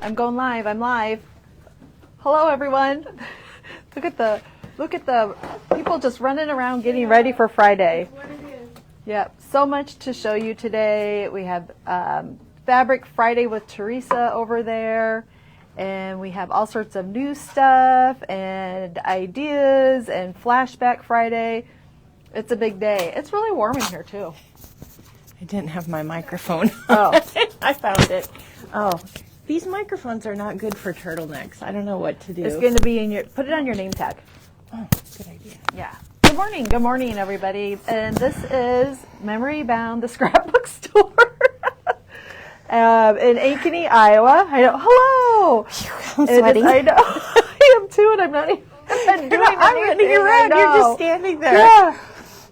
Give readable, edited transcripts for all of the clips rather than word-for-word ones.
I'm going live. I'm live. Hello, everyone. Look at the people just running around getting ready for Friday. Yep, so much to show you today. We have Fabric Friday with Teresa over there, and we have all sorts of new stuff and ideas and Flashback Friday. It's a big day. It's really warm in here too. I didn't have my microphone. Oh, I found it. Oh, these microphones are not good for turtlenecks. I don't know what to do. it's going to be in your. Put it on your name tag. Oh, good idea. Yeah. Good morning, everybody. And this is Memory Bound, the scrapbook store in Ankeny, Iowa. I know. Hello. I'm sweating. I know. I am too, and I'm not even doing anything. You're right. You're just standing there. Yeah.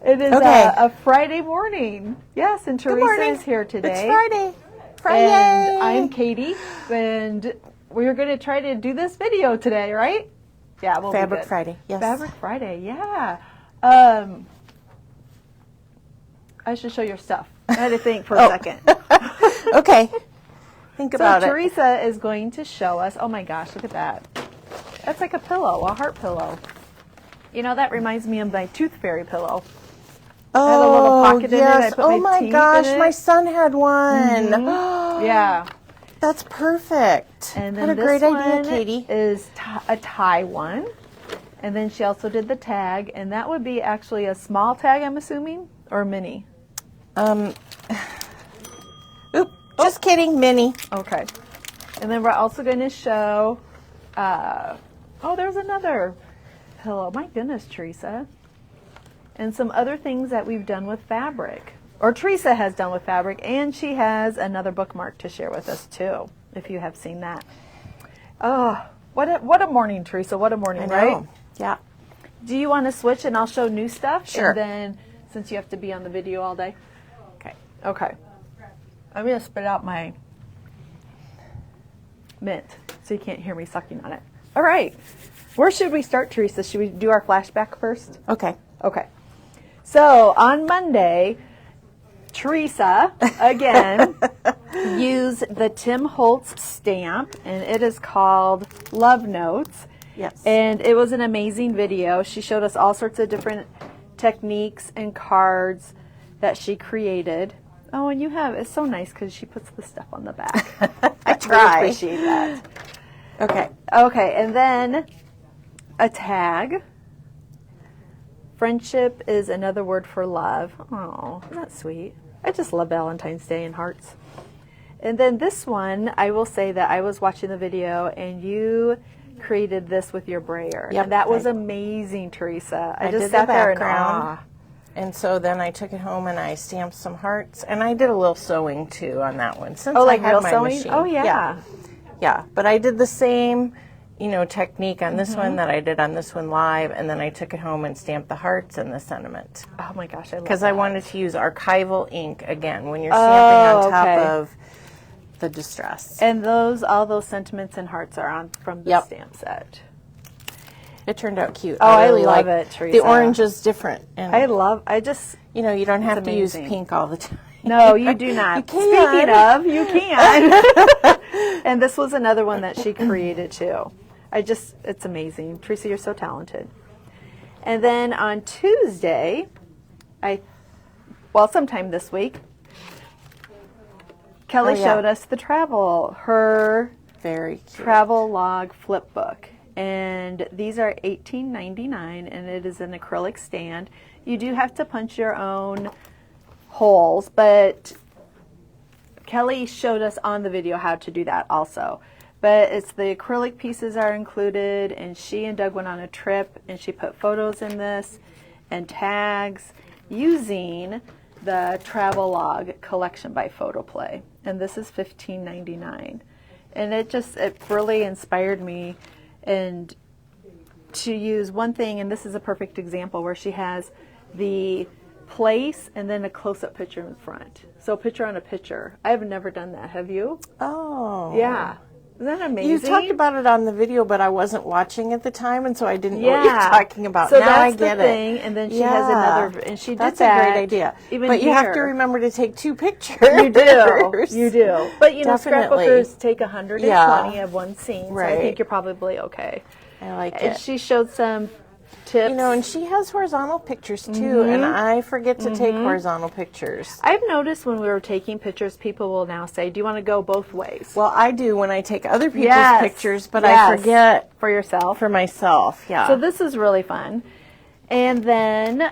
It is Okay. a Friday morning. Yes, and Teresa is here today. It's Friday. Friday. And I'm Katie, and we're going to try to do this video today, right? Yeah, we'll Fabric be good. Friday. Yes. Fabric Friday, yeah. I should show your stuff. I had to think for a second. Okay. Think about So it. Teresa is going to show us. Oh my gosh, look at that. That's like a pillow, a heart pillow. You know, that reminds me of my tooth fairy pillow. Oh, had a little pocket in it. I yes. put Oh my my teeth gosh, in it. my son had one. Yeah. That's perfect. And then what a this great one idea, Katie. is a tie one. And then she also did the tag, and that would be actually a small tag, I'm assuming, or mini. Just kidding, Minnie. Okay. And then we're also going to show, there's another pillow. My goodness, Teresa. And some other things that we've done with fabric, or Teresa has done with fabric, and she has another bookmark to share with us too, if you have seen that. Oh, what a morning, Teresa. What a morning, right? Yeah. Do you want to switch and I'll show new stuff? Sure. And then, since you have to be on the video all day? Okay. Okay. I'm going to spit out my mint so you can't hear me sucking on it. All right. Where should we start, Teresa? Should we do our flashback first? Okay. Okay. So on Monday, Teresa, again, used the Tim Holtz stamp, and it is called Love Notes. Yes. And it was an amazing video. She showed us all sorts of different techniques and cards that she created. Oh, and it's so nice because she puts the stuff on the back. I try. Really appreciate that. Okay. Okay, and then a tag. Friendship is another word for love. Oh, isn't that sweet? I just love Valentine's Day and hearts. And then this one, I will say that I was watching the video and you created this with your brayer. Yep, and that was amazing, Teresa. I just did sat the there in background. awe. And so then I took it home and I stamped some hearts, and I did a little sewing too on that one. Since Oh, like I had real my sewing? machine. Oh, yeah. Yeah, but I did the same, technique on this one that I did on this one live, and then I took it home and stamped the hearts and the sentiment. Oh my gosh, I love that. Because I wanted to use archival ink again when you're stamping on top okay. of the distress. And all those sentiments and hearts are on from the stamp set. It turned out cute. Oh, I really love like it, Teresa. The orange is different. And you don't have to use amazing. pink all the time. No, you do not. You can. Speaking of, you can. And this was another one that she created too. It's amazing. Teresa, you're so talented. And then on Tuesday, sometime this week, Kelly showed us her very cute travel log flip book. And these are $18.99, and it is an acrylic stand. You do have to punch your own holes, but Kelly showed us on the video how to do that also. But it's the acrylic pieces are included, and she and Doug went on a trip, and she put photos in this and tags using the travel log collection by Photoplay. And this is $15.99. And it really inspired me and to use one thing, and this is a perfect example where she has the place and then a close-up picture in front. So picture on a picture. I have never done that. Have you? Oh. Yeah. Isn't that amazing? You talked about it on the video, but I wasn't watching at the time, and so I didn't know what you were talking about. So now that's I get the thing, and then she has another, and she did that's that. a great idea. Even but you here. have to remember to take 2 pictures. You do. You do. But, you know, Definitely. scrapbookers take 120 of one scene, Right. so I think you're probably okay. I like And it. she showed some tips. You know, and she has horizontal pictures too, and I forget to take horizontal pictures. I've noticed when we were taking pictures, people will now say, do you want to go both ways? Well, I do when I take other people's pictures, but I forget for yourself. for myself. Yeah. So this is really fun. And then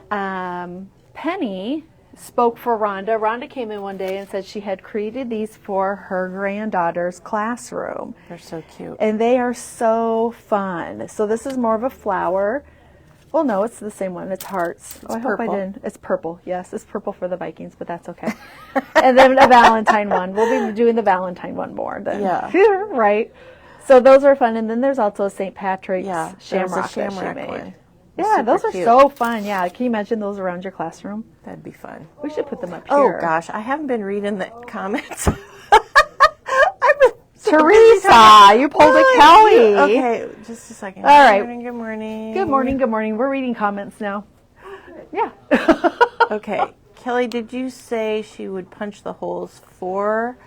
Penny spoke for Rhonda. Rhonda came in one day and said she had created these for her granddaughter's classroom. They're so cute. And they are so fun. So this is more of a flower. Well, no, it's the same one. It's hearts. I hope I didn't. It's purple. Yes, it's purple for the Vikings, but that's okay. And then a Valentine one. We'll be doing the Valentine one more then. Yeah. Right. So those are fun. And then there's also a St. Patrick's shamrock that she made. one. Yeah, those are cute. so fun. Yeah, can you imagine those around your classroom? That'd be fun. We should put them up here. Oh gosh, I haven't been reading the comments. Teresa, you pulled a Kelly. Okay, just a second. All right. Good morning. Good morning. Good morning. We're reading comments now. Yeah. Okay, Kelly, did you say she would punch the holes for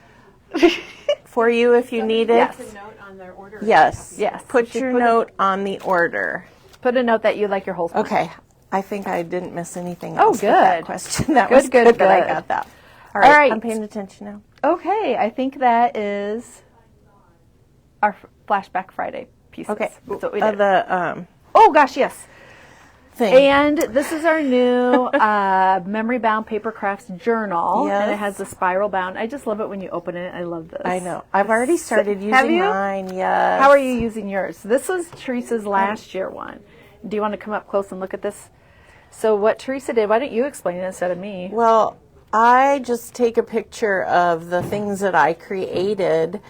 you if you need it? Yes. Note on their order. Yes. Yes. Put your note on the order. Put a note that you like your holes. Okay. I think I didn't miss anything Oh, else with that good. question. That Good, was good, good that I good. got that. All right. I'm paying attention now. Okay, I think that is our Flashback Friday pieces. Okay. That's what we did. Oh, gosh, yes. thing. And this is our new memory bound paper crafts journal. Yes. And it has the spiral bound. I just love it when you open it. I love this. I know. I've already started using Have you? mine. Yes. How are you using yours? This was Teresa's last year one. Do you want to come up close and look at this? So what Teresa did, why don't you explain it instead of me? Well, I just take a picture of the things that I created,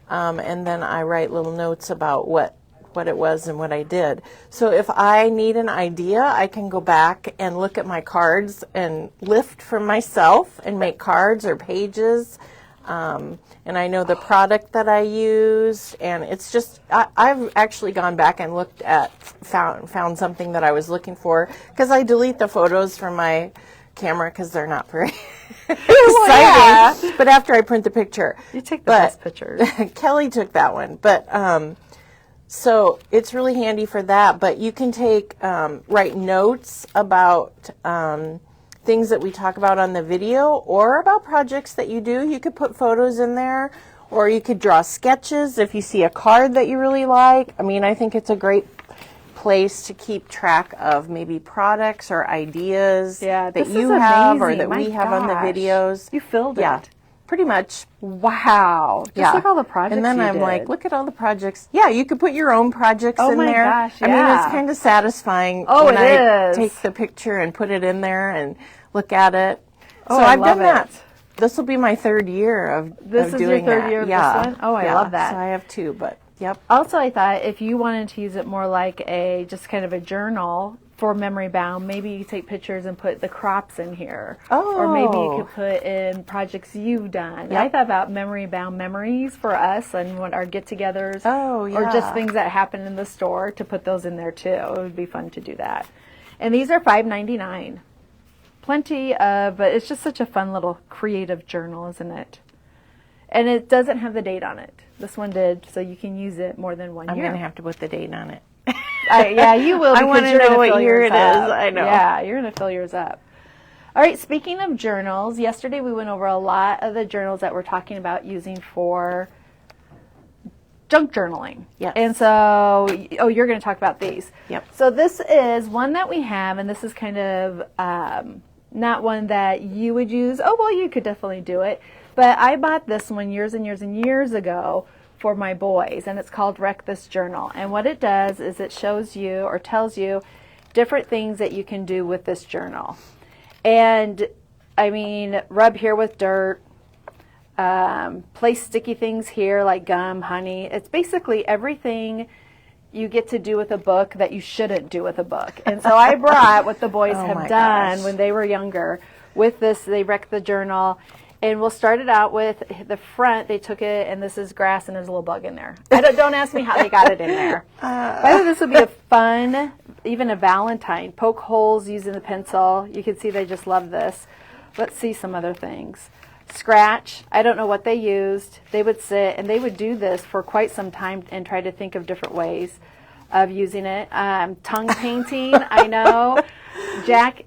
and then I write little notes about what it was and what I did. So if I need an idea, I can go back and look at my cards and lift from myself and make cards or pages. And I know the product that I used, and it's just, I've actually gone back and looked at, found something that I was looking for, because I delete the photos from my camera because they're not very exciting. But after I print the picture. You take the best pictures. Kelly took that one. But so it's really handy for that. But you can write notes about things that we talk about on the video or about projects that you do. You could put photos in there, or you could draw sketches if you see a card that you really like. I mean, I think it's a great place to keep track of maybe products or ideas that you have or that we have on the videos. You filled it. Pretty much. Wow. Just look at all the projects And then you I'm did. like, look at all the projects. Yeah, you could put your own projects in my there. gosh, I mean, yeah. it's kind of satisfying Oh, when it I is. take the picture and put it in there and look at it. Oh, So I I've love done that. it. This will be my third year of doing that. This is your third year of this one? Oh, I love that. So I have two, but yep. Also, I thought if you wanted to use it more like just kind of a journal for memory bound, maybe you take pictures and put the crops in here. Oh. Or maybe you could put in projects you've done. Yep. I thought about memory bound memories for us and when our get-togethers. Oh, yeah. Or just things that happen in the store to put those in there too. It would be fun to do that. And these are $5.99. Plenty of, but it's just such a fun little creative journal, isn't it? And it doesn't have the date on it. This one did, so you can use it more than 1 year. I'm going to have to put the date on it. Yeah, you will. I wanna you're know gonna what fill year yours it is. up. I know. Yeah, you're going to fill yours up. All right, speaking of journals, yesterday we went over a lot of the journals that we're talking about using for junk journaling. Yes. And so, you're going to talk about these. Yep. So this is one that we have, and this is kind of not one that you would use. Oh, well, you could definitely do it. But I bought this one years and years and years ago for my boys, and it's called Wreck This Journal. And what it does is it shows you or tells you different things that you can do with this journal. And I mean, rub here with dirt, place sticky things here like gum, honey. It's basically everything you get to do with a book that you shouldn't do with a book. And so I brought what the boys have done when they were younger with this. They wrecked the journal. And we'll start it out with the front. They took it, and this is grass, and there's a little bug in there. Don't ask me how they got it in there. I think this would be a fun, even a Valentine. Poke holes using the pencil. You can see they just love this. Let's see some other things. Scratch. I don't know what they used. They would sit, and they would do this for quite some time and try to think of different ways of using it. Tongue painting. I know. Jack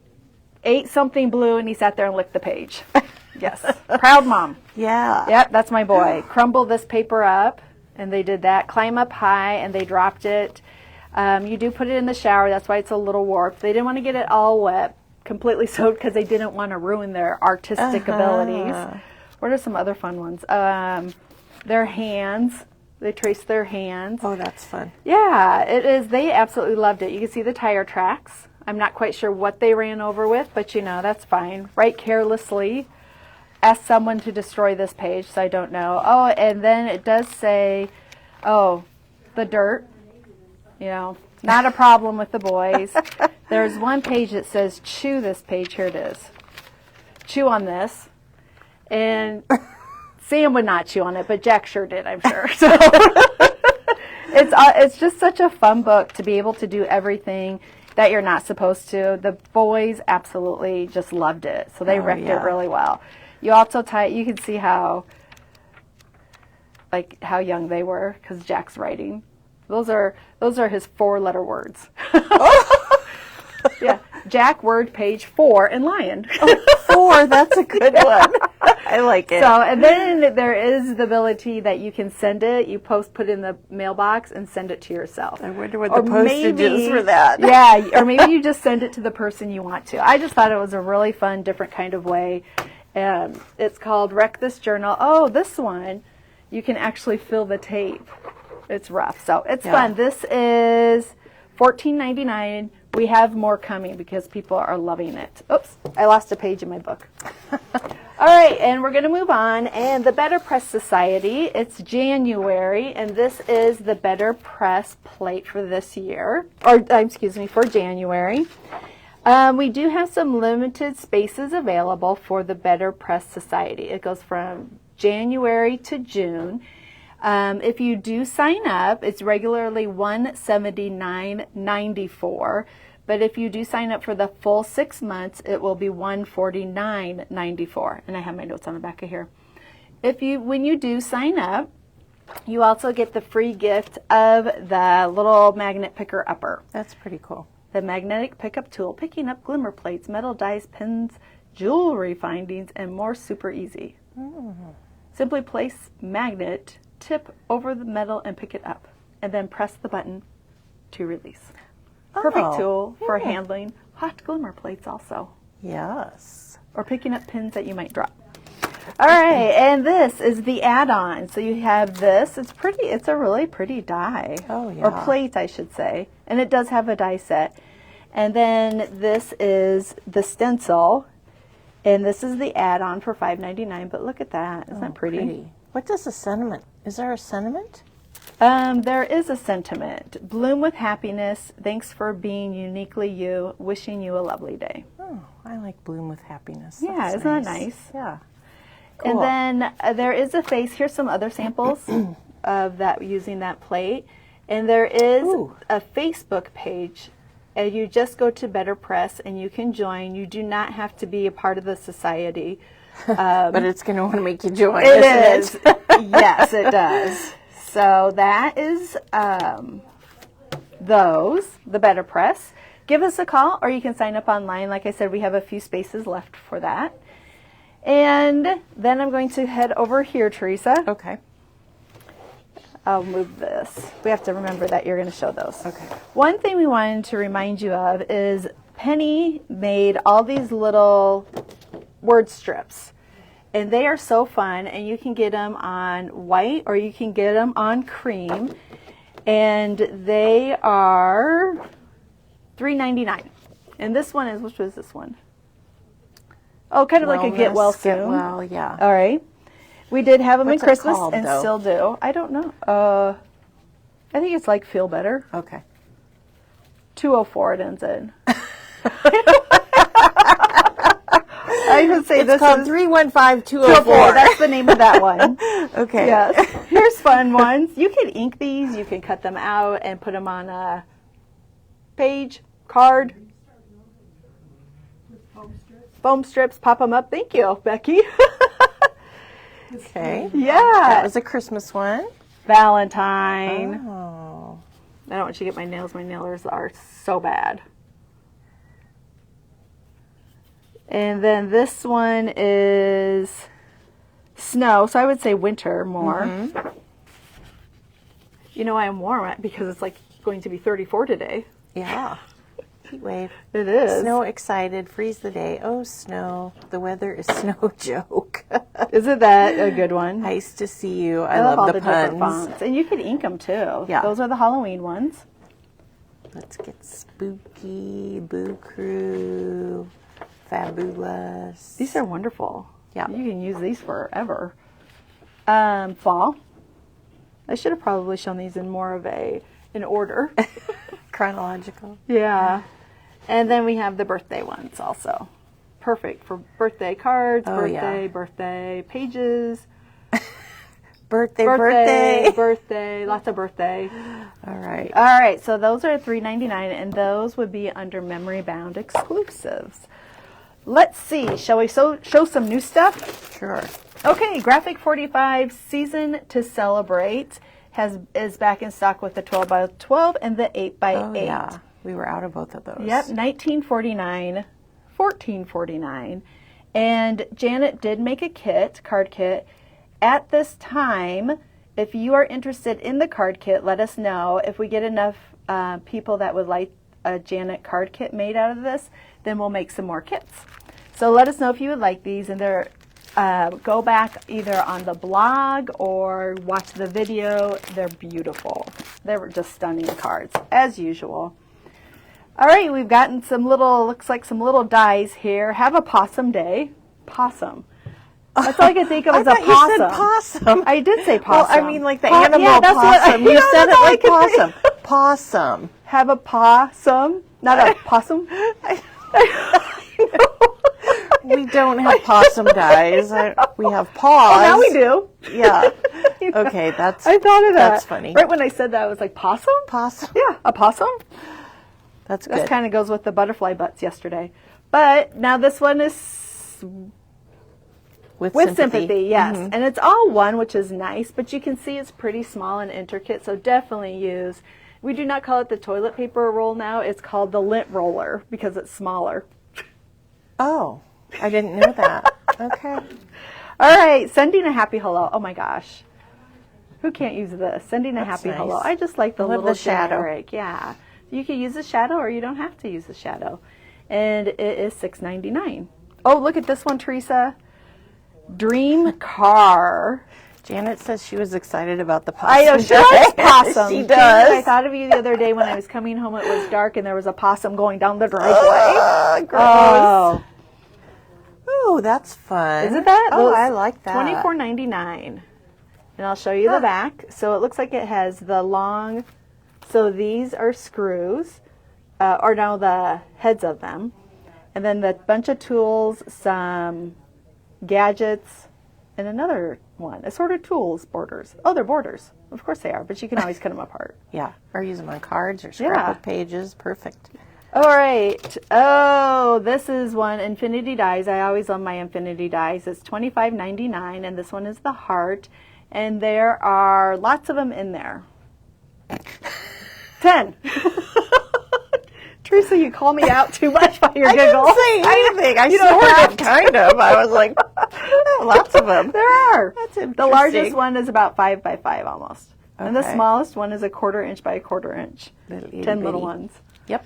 ate something blue, and he sat there and licked the page. Yes. Proud mom. Yeah. Yep, that's my boy. Crumble this paper up, and they did that. Climb up high, and they dropped it. You do put it in the shower. That's why it's a little warped. They didn't want to get it all wet, completely soaked, because they didn't want to ruin their artistic abilities. What are some other fun ones? Their hands. They traced their hands. Oh, that's fun. Yeah, it is. They absolutely loved it. You can see the tire tracks. I'm not quite sure what they ran over with, but that's fine. Write carelessly. Ask someone to destroy this page, so I don't know. Oh, and then it does say, the dirt. Not a problem with the boys. There's one page that says, chew this page. Here it is. Chew on this. And Sam would not chew on it, but Jack sure did, I'm sure. So it's just such a fun book to be able to do everything that you're not supposed to. The boys absolutely just loved it, so they wrecked it really well. You also you can see how young they were, because Jack's writing. Those are his 4-letter words. Yeah, Jack, word, page, 4, and lion. 4, that's a good one. I like it. So, and then there is the ability that you can send it. You put in the mailbox and send it to yourself. I wonder what the postage is for that. Yeah, or maybe you just send it to the person you want to. I just thought it was a really fun, different kind of way. It's called Wreck This Journal. Oh, this one, you can actually fill the tape. It's rough, so it's fun. This is $14.99. We have more coming because people are loving it. Oops, I lost a page in my book. All right, and we're going to move on. And the Better Press Society, it's January, and this is the Better Press plate for this year, for January. We do have some limited spaces available for the Better Press Society. It goes from January to June. If you do sign up, it's regularly $179.94. But if you do sign up for the full 6 months, it will be $149.94. And I have my notes on the back of here. When you do sign up, you also get the free gift of the little magnet picker upper. That's pretty cool. The magnetic pickup tool, picking up glimmer plates, metal dies, pins, jewelry findings, and more, super easy. Simply place magnet tip over the metal and pick it up, and then press the button to release. Perfect tool for handling hot glimmer plates also. Yes. Or picking up pins that you might drop. All right, and this is the add-on. So you have this. It's pretty. It's a really pretty die. Oh, yeah. Or plate, I should say. And it does have a die set. And then this is the stencil. And this is the add-on for $5.99. But look at that. Isn't that pretty? What does the sentiment? Is there a sentiment? There is a sentiment. Bloom with happiness. Thanks for being uniquely you. Wishing you a lovely day. Oh, I like bloom with happiness. Yeah, That's isn't that nice? Yeah. Cool. And then there is a face. Here's some other samples of that using that plate. And there is a Facebook page. And you just go to Better Press and you can join. You do not have to be a part of the society. But it's going to want to make you join. It is. Yes, it does. So that is the Better Press. Give us a call, or you can sign up online. Like I said, we have a few spaces left for that. And then I'm going to head over here, Teresa. Okay. I'll move this. We have to remember that you're going to show those. Okay. One thing we wanted to remind you of is Penny made all these little word strips. And they are so fun, and you can get them on white or you can get them on cream. And they are $3.99. And this one is, which was this one? Oh, kind of like a get well soon. Get well, yeah. All right. We did have them What's in Christmas called, and though? still do. I don't know. I think it's like Feel Better. Okay. 204 it ends in. I would say It's this called is 315204. That's the name of that one. Okay. Yes. Here's fun ones. You can ink these. You can cut them out and put them on a page, card. Foam strips, pop them up. Thank you, Becky. Okay. Yeah. That was a Christmas one. Valentine. Oh. I don't want you to get my nails. My nails are so bad. And then this one is snow, so I would say winter more. Mm-hmm. You know, I am warm because it's like going to be 34 today. Yeah. Heat wave. It is. Snow excited, freeze the day. Oh, snow. The weather is snow joke. Isn't that a good one? Nice to see you. I love love all the the different puns. fonts. And you can ink them too. Yeah. Those are the Halloween ones. Let's get spooky, Boo Crew, fabulous. These are wonderful. Yeah. You can use these forever. Fall. I should have probably shown these in more of an order. Chronological. Yeah. And then we have the birthday ones also. Perfect for birthday cards, birthday pages. Birthday, lots of birthday. All right. All right, so those are $3.99, and those would be under Memory Bound exclusives. Let's see, shall we show some new stuff? Sure. Okay, Graphic 45 Season to Celebrate is back in stock with the 12x12 and the 8x8. Oh, yeah. We were out of both of those. Yep, $19.49, $14.49. And Janet did make a card kit. At this time, if you are interested in the card kit, let us know. If we get enough people that would like a Janet card kit made out of this, then we'll make some more kits. So let us know if you would like these, and they're go back either on the blog or watch the video. They're beautiful. They were just stunning cards, as usual. All right, we've gotten looks like some little dies here. Have a possum day. Possum. That's all I could think of as a possum. You said possum. I did say possum. Well, I mean like the animal possum. You said it like possum. Possum. Have a possum, not a possum. We don't have possum dies. We have paws. Oh, now we do. Yeah. You know, Okay, I thought of that. That's funny. Right when I said that, I was like, possum? Possum. Yeah, a possum. That's good. That kind of goes with the butterfly butts yesterday. But now this one is with sympathy, yes. Mm-hmm. And it's all one, which is nice, but you can see it's pretty small and intricate, so definitely use. We do not call it the toilet paper roll now. It's called the lint roller because it's smaller. Oh, I didn't know that. Okay. All right, sending a happy hello. Oh my gosh. Who can't use this? Sending a happy nice. hello. I just like the little shadow. generic. Yeah. You can use the shadow or you don't have to use the shadow. And it is $6.99. Oh, look at this one, Teresa. Dream car. Janet says she was excited about the possum. I know, she likes possums. She does. I thought of you the other day when I was coming home. It was dark and there was a possum going down the driveway. Gross. Oh, that's fun. Isn't that? Oh, I like that. $24.99. And I'll show you the back. So it looks like it has the long, so these are screws, or no, the heads of them. And then the bunch of tools, some gadgets, and another one. Assorted tools, borders. Oh, they're borders. Of course they are, but you can always cut them apart. Yeah, or use them on cards or scrapbook pages. Perfect. All right. Oh, this is one, Infinity Dies. I always love my Infinity Dies. It's $25.99, and this one is the heart. And there are lots of them in there. 10. Teresa, you call me out too much by your giggle. I didn't say anything. I snorted, kind of. I was like, lots of them. There are. That's interesting. The largest one is about 5 by 5 almost. Okay. And the smallest one is a 1/4 inch by 1/4 inch. Little 10 little ones. Yep.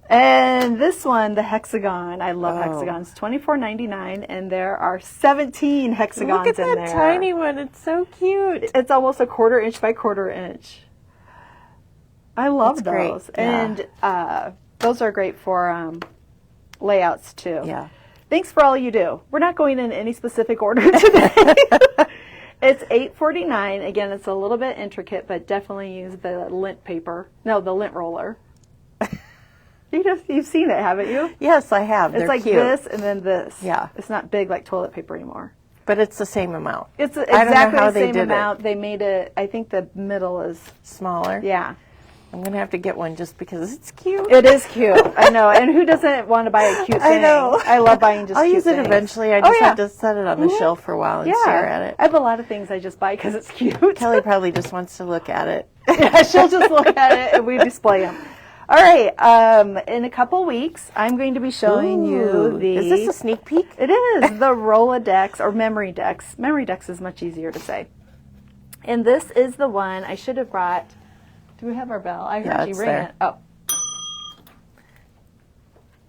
And this one, the hexagon. I love hexagons. $24.99, and there are 17 hexagons Look at in that there. tiny one. It's so cute. It's almost a 1/4 inch by 1/4 inch. I love That's great. those. Yeah. And those are great for layouts too. Yeah. Thanks for all you do. We're not going in any specific order today. It's $8.49. Again, it's a little bit intricate, but definitely use the lint paper. No, the lint roller. You've seen it, haven't you? Yes, I have. It's They're like cute. this and then this. Yeah. It's not big like toilet paper anymore. But it's the same amount. It's I don't know exactly how the they same did amount. They made it, I think the middle is, Smaller. yeah. I'm going to have to get one just because it's cute. It is cute. I know. And who doesn't want to buy a cute thing? I know. I love buying just I'll cute use it things. eventually. I Oh, just yeah. have to set it on the shelf for a while and stare at it. I have a lot of things I just buy because it's cute. Kelly probably just wants to look at it. Yeah, she'll just look at it and we display them. All right. In a couple weeks, I'm going to be showing you the... Is this a sneak peek? It is. The Rolodex or Memory Dex. Memory Dex is much easier to say. And this is the one I should have brought. Do we have our bell? I heard you it's ring there. it. Oh.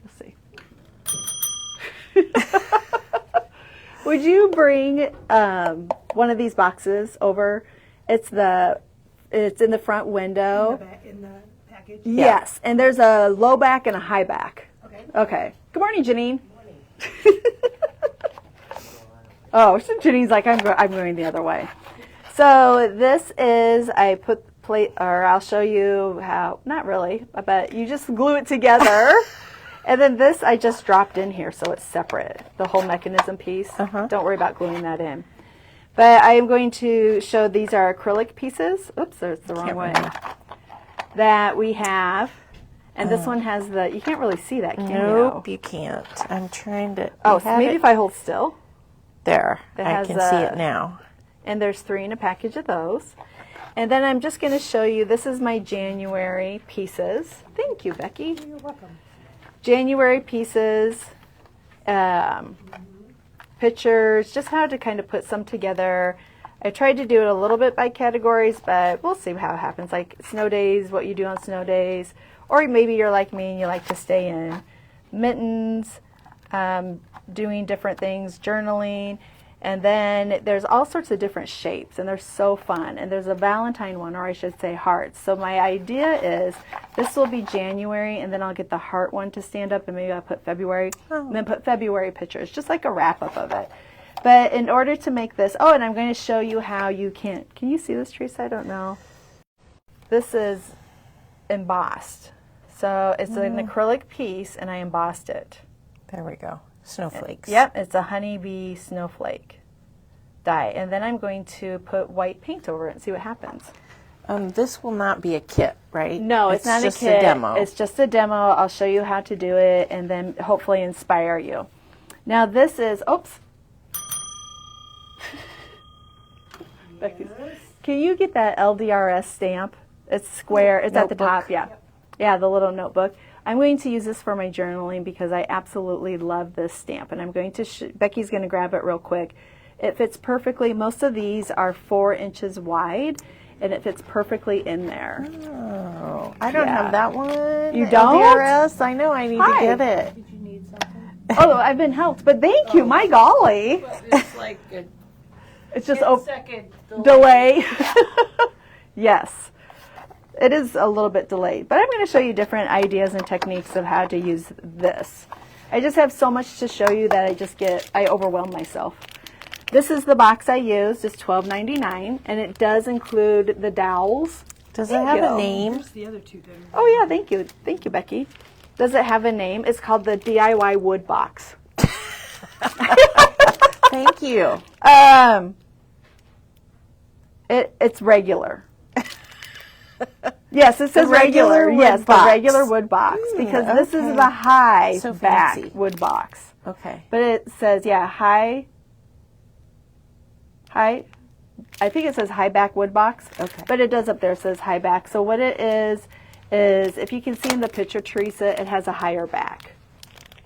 Let's see. Would you bring one of these boxes over? It's in the front window. In the package? Yes, and there's a low back and a high back. Okay. Okay. Good morning, Janine. Oh, so Janine's like, I'm going the other way. So this is, I'll show you how, not really, but you just glue it together. And then this I just dropped in here so it's separate, the whole mechanism piece. Don't worry about gluing that in. But I am going to show these are acrylic pieces. Oops, there's the wrong way. That we have. And this one has you can't really see that, can you? Nope, you can't. I'm trying to... Oh, so maybe if I hold still. There, It I has can see it now. And there's 3 in a package of those. And then I'm just going to show you, this is my January pieces. Thank you, Becky. You're welcome. January pieces, pictures, just how to kind of put some together. I tried to do it a little bit by categories, but we'll see how it happens. Like snow days, what you do on snow days. Or maybe you're like me and you like to stay in mittens, doing different things, journaling. And then there's all sorts of different shapes, and they're so fun. And there's a Valentine one, or I should say hearts. So my idea is this will be January, and then I'll get the heart one to stand up, and maybe I'll put February, and then put February pictures, just like a wrap-up of it. But in order to make this, oh, and I'm going to show you how you can you see this, Teresa? I don't know. This is embossed. So it's an acrylic piece, and I embossed it. There we go. Snowflakes. Yep, it's a honeybee snowflake die. And then I'm going to put white paint over it and see what happens. This will not be a kit, right? No, it's not just a kit. A demo. It's just a demo. I'll show you how to do it and then hopefully inspire you. Now this is, oops. Becky's, can you get that LDRS stamp? It's square. It's at the Notebook. top. Yeah. Yeah, the little notebook. I'm going to use this for my journaling because I absolutely love this stamp. And I'm going to, Becky's going to grab it real quick. It fits perfectly. Most of these are 4 inches wide, and it fits perfectly in there. Oh, I don't have that one. You don't? LDRS? I know, I need to get it. Did you need something? Oh, I've been helped, but thank you. My golly. It's like a It's just 10-second delay. Yes. It is a little bit delayed, but I'm going to show you different ideas and techniques of how to use this. I just have so much to show you that I overwhelm myself. This is the box I used. It's $12.99, and it does include the dowels. Does it have a name? There's the other two there. Oh yeah, thank you. Thank you, Becky. Does it have a name? It's called the DIY wood box. Thank you. It's regular. Yes, it says regular regular. wood Yes, box. the regular wood box because this is okay. the high So back fancy. wood box. Okay. But it says, yeah, high. I think it says high back wood box. Okay. But it does up there, it says high back. So what it is if you can see in the picture, Teresa, it has a higher back.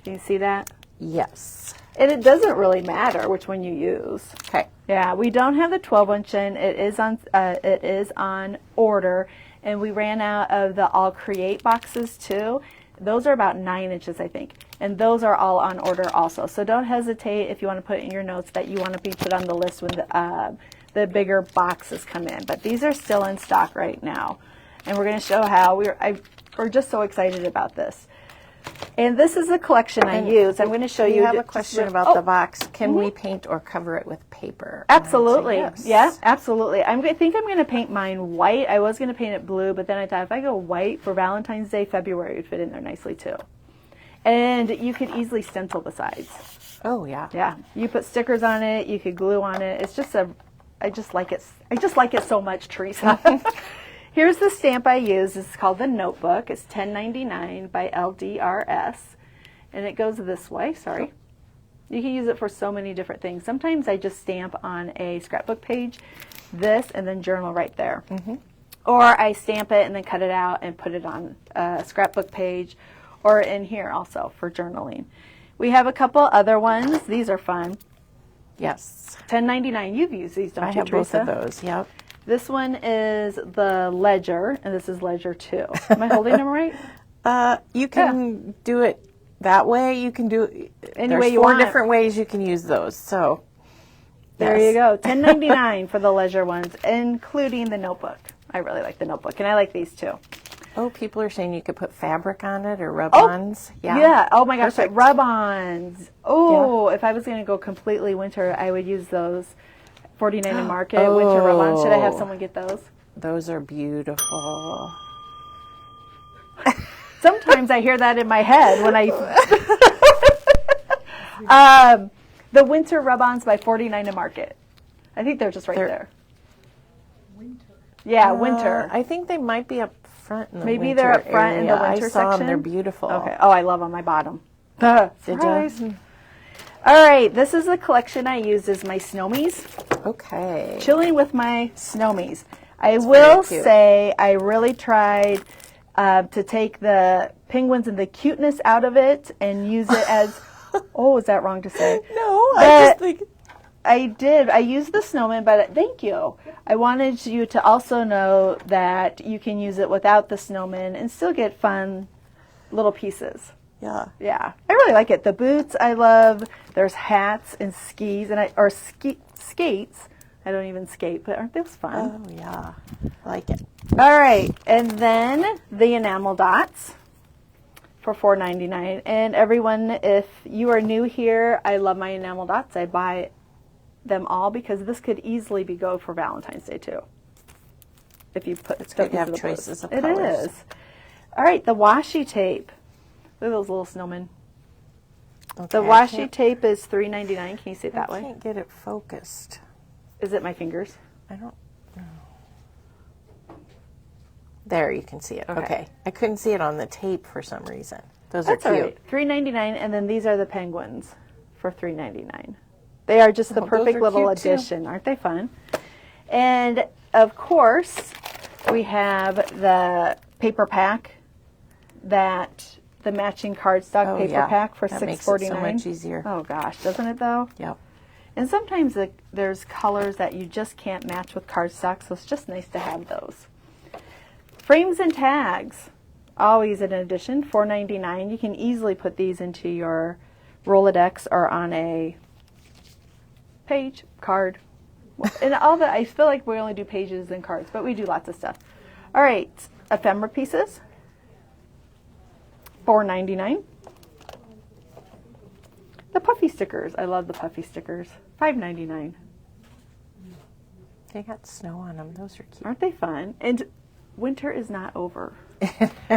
Can you see that? Yes. And it doesn't really matter which one you use. Okay. Yeah, we don't have the 12-inch in. It is on order, and we ran out of the All Create boxes too. Those are about 9 inches, I think, and those are all on order also. So don't hesitate if you want to put in your notes that you want to be put on the list when the bigger boxes come in. But these are still in stock right now, and we're going to show how we're just so excited about this. And this is the collection I use. I'm going to show you. You have a just question real- about oh, the box. Can we paint or cover it with paper? Absolutely. And I'd say Yeah, yes. absolutely. I think I'm going to paint mine white. I was going to paint it blue, but then I thought if I go white for Valentine's Day, February would fit in there nicely too. And you could easily stencil the sides. Oh, yeah. Yeah, you put stickers on it. You could glue on it. It's just I just like it. I just like it so much, Teresa. Here's the stamp I use. It's called the Notebook. It's $10.99 by LDRS. And it goes this way, sorry. You can use it for so many different things. Sometimes I just stamp on a scrapbook page, this, and then journal right there. Or I stamp it and then cut it out and put it on a scrapbook page, or in here also for journaling. We have a couple other ones. These are fun. Yes. $10.99. You've used these, don't I you, have both Teresa? of those. Yep. This one is the Ledger, and this is Ledger 2. Am I holding them right? You can do it that way. You can do Any there's way you 4 want. different ways you can use those. So There yes. you go. $10.99 for the Ledger ones, including the Notebook. I really like the Notebook, and I like these too. Oh, people are saying you could put fabric on it or rub-ons. Yeah. Oh my gosh, Perfect. rub-ons. Oh, if I was going to go completely winter, I would use those 49 in Market winter rub-ons. Should I have someone get those? Those are beautiful. Sometimes I hear that in my head when I. The winter rub-ons by 49 in Market. I think they're just right there. Winter. Yeah, winter. I think they might be up front in the Maybe winter they're up front in the area. winter I saw section. them. They're beautiful. Okay. Oh, I love them. I bought them. Did Surprise. you? All right. This is the collection I use as my snowmies. Okay. Chilling with my snowmies. I will cute. say I really tried to take the penguins and the cuteness out of it and use it as. Oh, is that wrong to say? No, I But- just think I did. I used the snowman, but thank you. I wanted you to also know that you can use it without the snowman and still get fun little pieces. yeah. Yeah, I really like it. The boots I love. There's hats and skis skates. I don't even skate, but aren't those fun? Oh yeah. I like it. All right, and then the enamel dots for $4.99. And everyone, if you are new here, I love my enamel dots. I buy them all because this could easily be go for Valentine's Day too. If you put It's good to these have are the choices blues. of colors. It is. All right, the washi tape. Look at those little snowmen. Okay, The I washi can't- tape is $3.99. Can you see it that I way? can't get it focused. Is it my fingers? I don't know. There, you can see it. Okay. Okay. I couldn't see it on the tape for some reason. Those That's are all cute. right. $3.99, and then these are the penguins for $3.99. They are just the those perfect are little cute, too. addition. Aren't they fun? And of course, we have the paper pack, that the matching cardstock Oh, paper yeah. pack for That makes it $6.49. so much easier. Oh gosh, doesn't it though? Yep. And sometimes there's colors that you just can't match with cardstock, so it's just nice to have those. Frames and tags, always an addition, $4.99. You can easily put these into your Rolodex or on a page, card. And all that, I feel like we only do pages and cards, but we do lots of stuff. All right, ephemera pieces, $4.99. The puffy stickers, I love the puffy stickers, $5.99. They got snow on them. Those are cute. Aren't they fun? And winter is not over. Still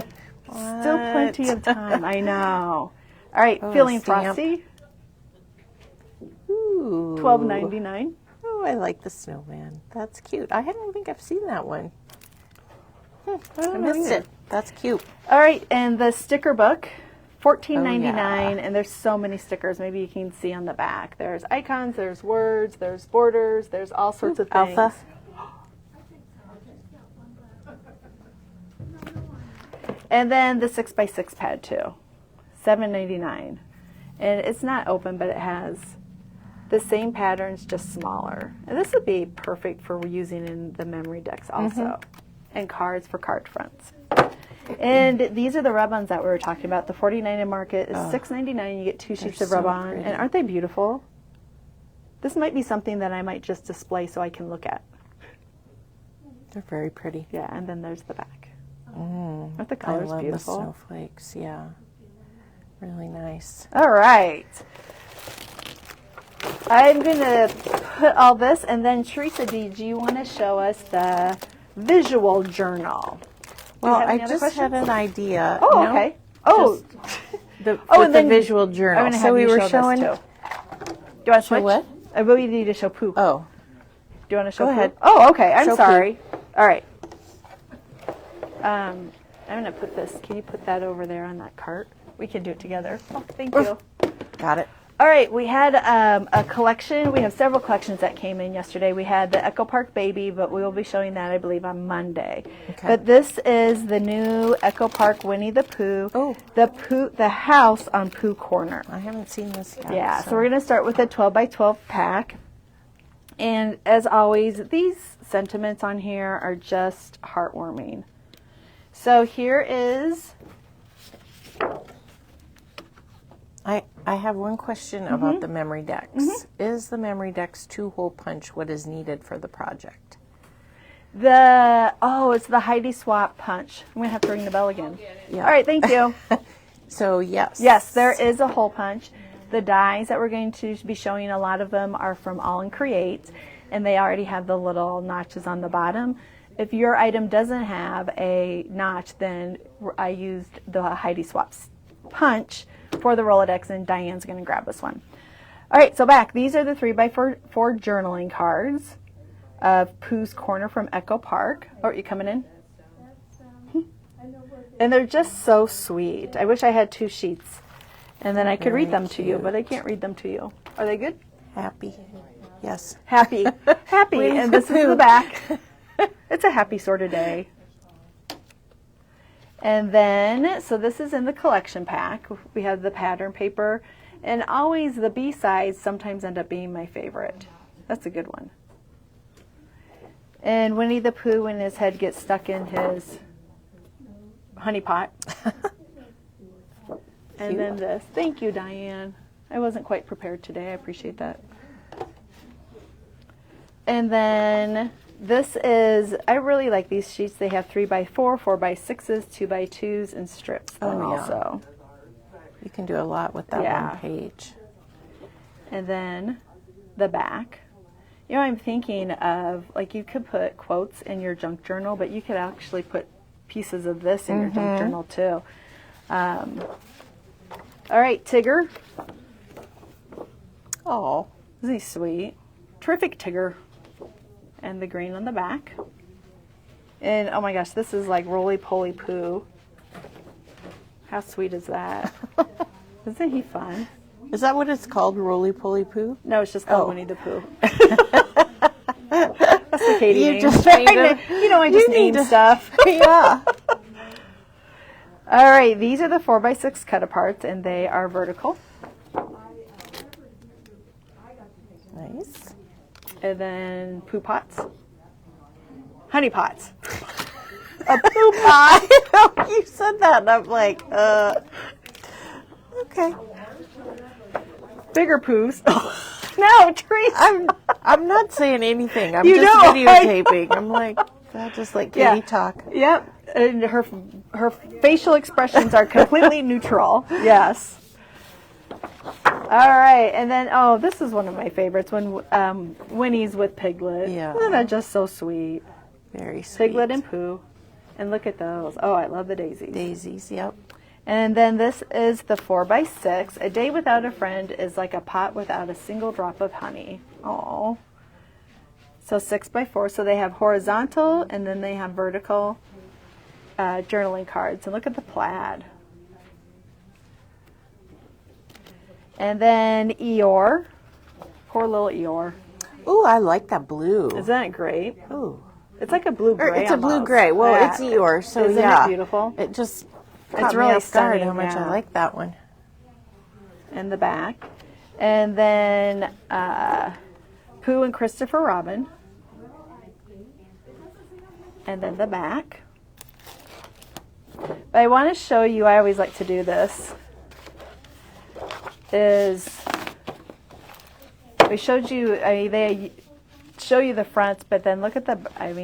plenty of time. I know. All right, Oh, feeling a stamp. frosty, Ooh. $12.99. Oh, I like the snowman. That's cute. I don't think I've seen that one. I don't know missed either. it. That's cute. All right, and the sticker book, $14.99, Oh, yeah. and there's so many stickers. Maybe you can see on the back. There's icons, there's words, there's borders, there's all sorts of things. Alpha. And then the 6x6 pad too, $7.99. And it's not open, but it has the same patterns, just smaller. And this would be perfect for using in the memory decks also. And cards for card fronts. And these are the rub-ons that we were talking about. The 49 in Market is $6.99. You get 2 sheets of so rub-on. pretty. And aren't they beautiful? This might be something that I might just display so I can look at. They're very pretty. Yeah, and then there's the back. Aren't the colors I love beautiful? the snowflakes. Yeah. Really nice. All right. I'm going to put all this, and then Teresa, do you want to show us the visual journal? Well, have I any other just had questions? an idea. Oh, No, okay. Oh, The, Oh, with and the then visual journal. I'm going to So have we you were show showing. this too. Do you want to switch? what? I really need to show poo. Oh, Do you want to show Go poo? ahead. Oh, okay. I'm Show sorry. All right. I'm going to put this. Can you put that over there on that cart? We can do it together. Oh, thank you. got it. All right, we had a collection. We have several collections that came in yesterday. We had the Echo Park Baby, but we will be showing that, I believe, on Monday. Okay. But this is the new Echo Park Winnie the Pooh. Oh. The house on Pooh Corner. I haven't seen this yet. Yeah, so we're going to start with a 12 by 12 pack. And as always, these sentiments on here are just heartwarming. So here is... I have one question about the memory decks. Is the memory decks 2-hole punch what is needed for the project? it's the Heidi Swap punch. I'm going to have to ring the bell again. Yeah. All right, thank you. So yes. Yes, there is a hole punch. The dies that we're going to be showing, a lot of them are from All and Create, and they already have the little notches on the bottom. If your item doesn't have a notch, then I used the Heidi Swap's punch for the Rolodex, and Diane's going to grab this one. All right, so back. These are the 3x4 journaling cards of Pooh's Corner from Echo Park. Oh, are you coming in? And they're just so sweet. I wish I had 2 sheets, and then I could read them to you, but I can't read them to you. Are they good? Happy. Yes. Happy. Happy. Winnie And the this is the Pooh. back. It's a happy sort of day. And then, so this is in the collection pack. We have the pattern paper. And always the B-sides sometimes end up being my favorite. That's a good one. And Winnie the Pooh, when his head gets stuck in his honey pot. And then this. Thank you, Diane. I wasn't quite prepared today. I appreciate that. And then this is, I really like these sheets. They have 3x4, 4x6s, 2x2s, and strips. Oh, yeah. Also. You can do a lot with that Yeah. one page. And then the back. You know, I'm thinking of, like, you could put quotes in your junk journal, but you could actually put pieces of this in your junk journal, too. All right, Tigger. Oh. Isn't he sweet? Terrific Tigger. And the green on the back. And, oh my gosh, this is like Roly-Poly Pooh. How sweet is that? Isn't he fun? Is that what it's called, Roly-Poly Poo? No, it's just called Oh. Winnie the Pooh. That's the Katie You name. just made it. You know, I just You need name to- stuff. Yeah. All right, these are the 4x6 cut aparts, and they are vertical. Nice. And then Pooh pots. Honey pots. A Pooh pot. I know, you said that, and I'm like, okay. Bigger Poohs. No, Teresa. I'm not saying anything. I'm You just know, videotaping. I'm like, I just let Katie talk. Yep. And her facial expressions are completely neutral. Yes. All right. And then, oh, this is one of my favorites when Winnie's with Piglet. Yeah. Isn't that just so sweet? Very sweet. Piglet and Pooh. And look at those. Oh, I love the daisies. Daisies, yep. And then this is the 4x6. A day without a friend is like a pot without a single drop of honey. Oh. So 6x4. So they have horizontal and then they have vertical journaling cards. And look at the plaid. And then Eeyore. Poor little Eeyore. Ooh, I like that blue. Isn't that great? Ooh. It's like a blue-gray. It's a almost. blue-gray. Well, Yeah. it's Eeyore, so Isn't yeah. it beautiful? It just It's caught me really off guard stunning, how much yeah. I like that one. And the back. And then Pooh and Christopher Robin. And then the back. But I want to show you, I always like to do this, is we showed you, they show you the fronts, but then look at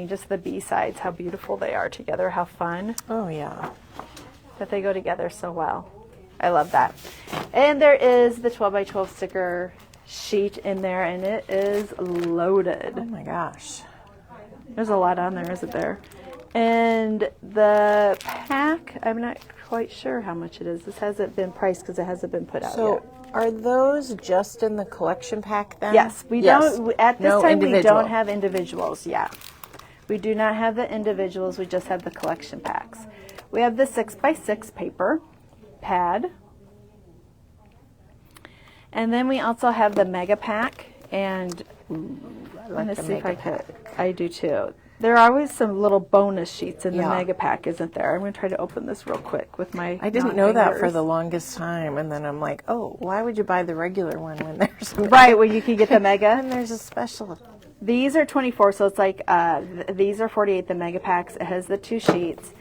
just the B-sides, how beautiful they are together, how fun Oh, yeah. that they go together so well. I love that. And there is the 12 by 12 sticker sheet in there, and it is loaded. Oh my gosh. There's a lot on there, isn't there? And the pack, I'm not quite sure how much it is. This hasn't been priced because it hasn't been put out So yet. are those just in the collection pack then? Yes, we don't, at this No time we individual. don't have individuals, yeah. We do not have the individuals, we just have the collection packs. We have the 6x6 paper pad. And then we also have the mega pack, and I I'm like gonna the see if mega I could. pack. I do too. There are always some little bonus sheets in the Yeah. mega pack, isn't there? I'm going to try to open this real quick with my. I didn't know that for non-fingers. the longest time, and then I'm like, oh, why would you buy the regular one when there's a Right, where you can get the mega. and there's a special? These are 24, so it's like these are 48. The mega packs. It has the 2 sheets,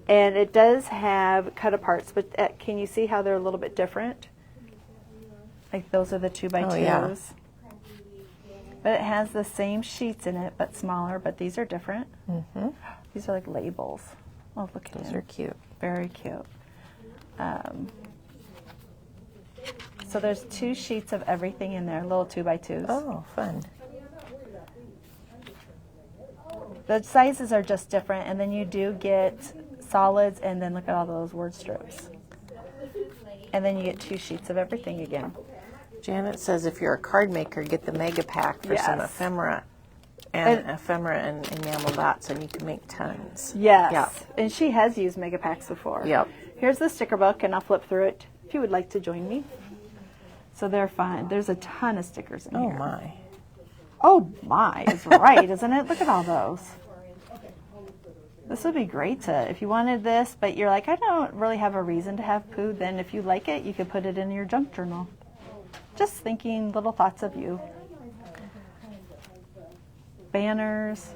and it does have cut aparts. But can you see how they're a little bit different? Like those are the 2x2s. Oh, yeah. But it has the same sheets in it, but smaller. But these are different. Mm-hmm. These are like labels. Oh, look at Those them. are cute. Very cute. So there's 2 sheets of everything in there, little 2x2s. Oh, fun. The sizes are just different, and then you do get solids, and then look at all those word strips. And then you get 2 sheets of everything again. Janet says if you're a card maker, get the mega pack for some Yes. ephemera and enamel dots, and you can make tons. Yes. Yep. And she has used mega packs before. Yep. Here's the sticker book, and I'll flip through it if you would like to join me. So they're fun. There's a ton of stickers in Oh here. my. Oh my is right, isn't it? Look at all those. This would be great to, if you wanted this, but you're like, I don't really have a reason to have poo, then if you like it, you could put it in your junk journal. Just thinking little thoughts of you. Banners.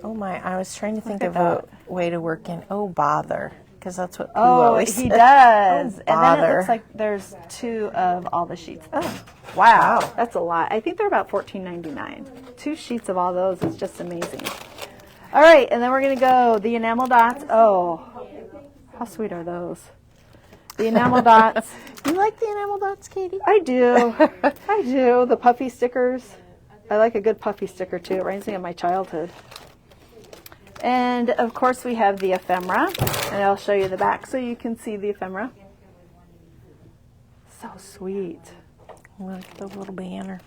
Oh my. I was trying to think at of a way to work in. Oh bother, because that's what Pooh Oh, always he says. does. Oh, And then it bother. looks like there's 2 of all the sheets. Oh, wow. That's a lot. I think they're about $14.99. 2 sheets of all those is just amazing. All right, and then we're going to go the enamel dots. Oh, how sweet are those? The enamel dots. You like the enamel dots, Katie? I do. I do. The puffy stickers. I like a good puffy sticker too. It reminds me of my childhood. And of course we have the ephemera, and I'll show you the back so you can see the ephemera. So sweet. Look at the little banner.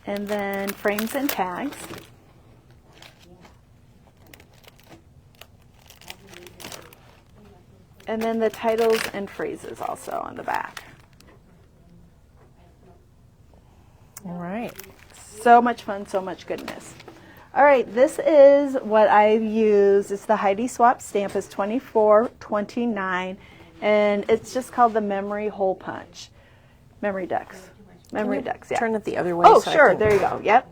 And then frames and tags. And then the titles and phrases also on the back. All right. So much fun, so much goodness. All right, this is what I've used. It's the Heidi Swap stamp. It's $24.29, and it's just called the Memory Hole Punch. Memory Decks. Memory Decks, yeah. Turn it the other way. Oh, so I sure. can- There you go. Yep.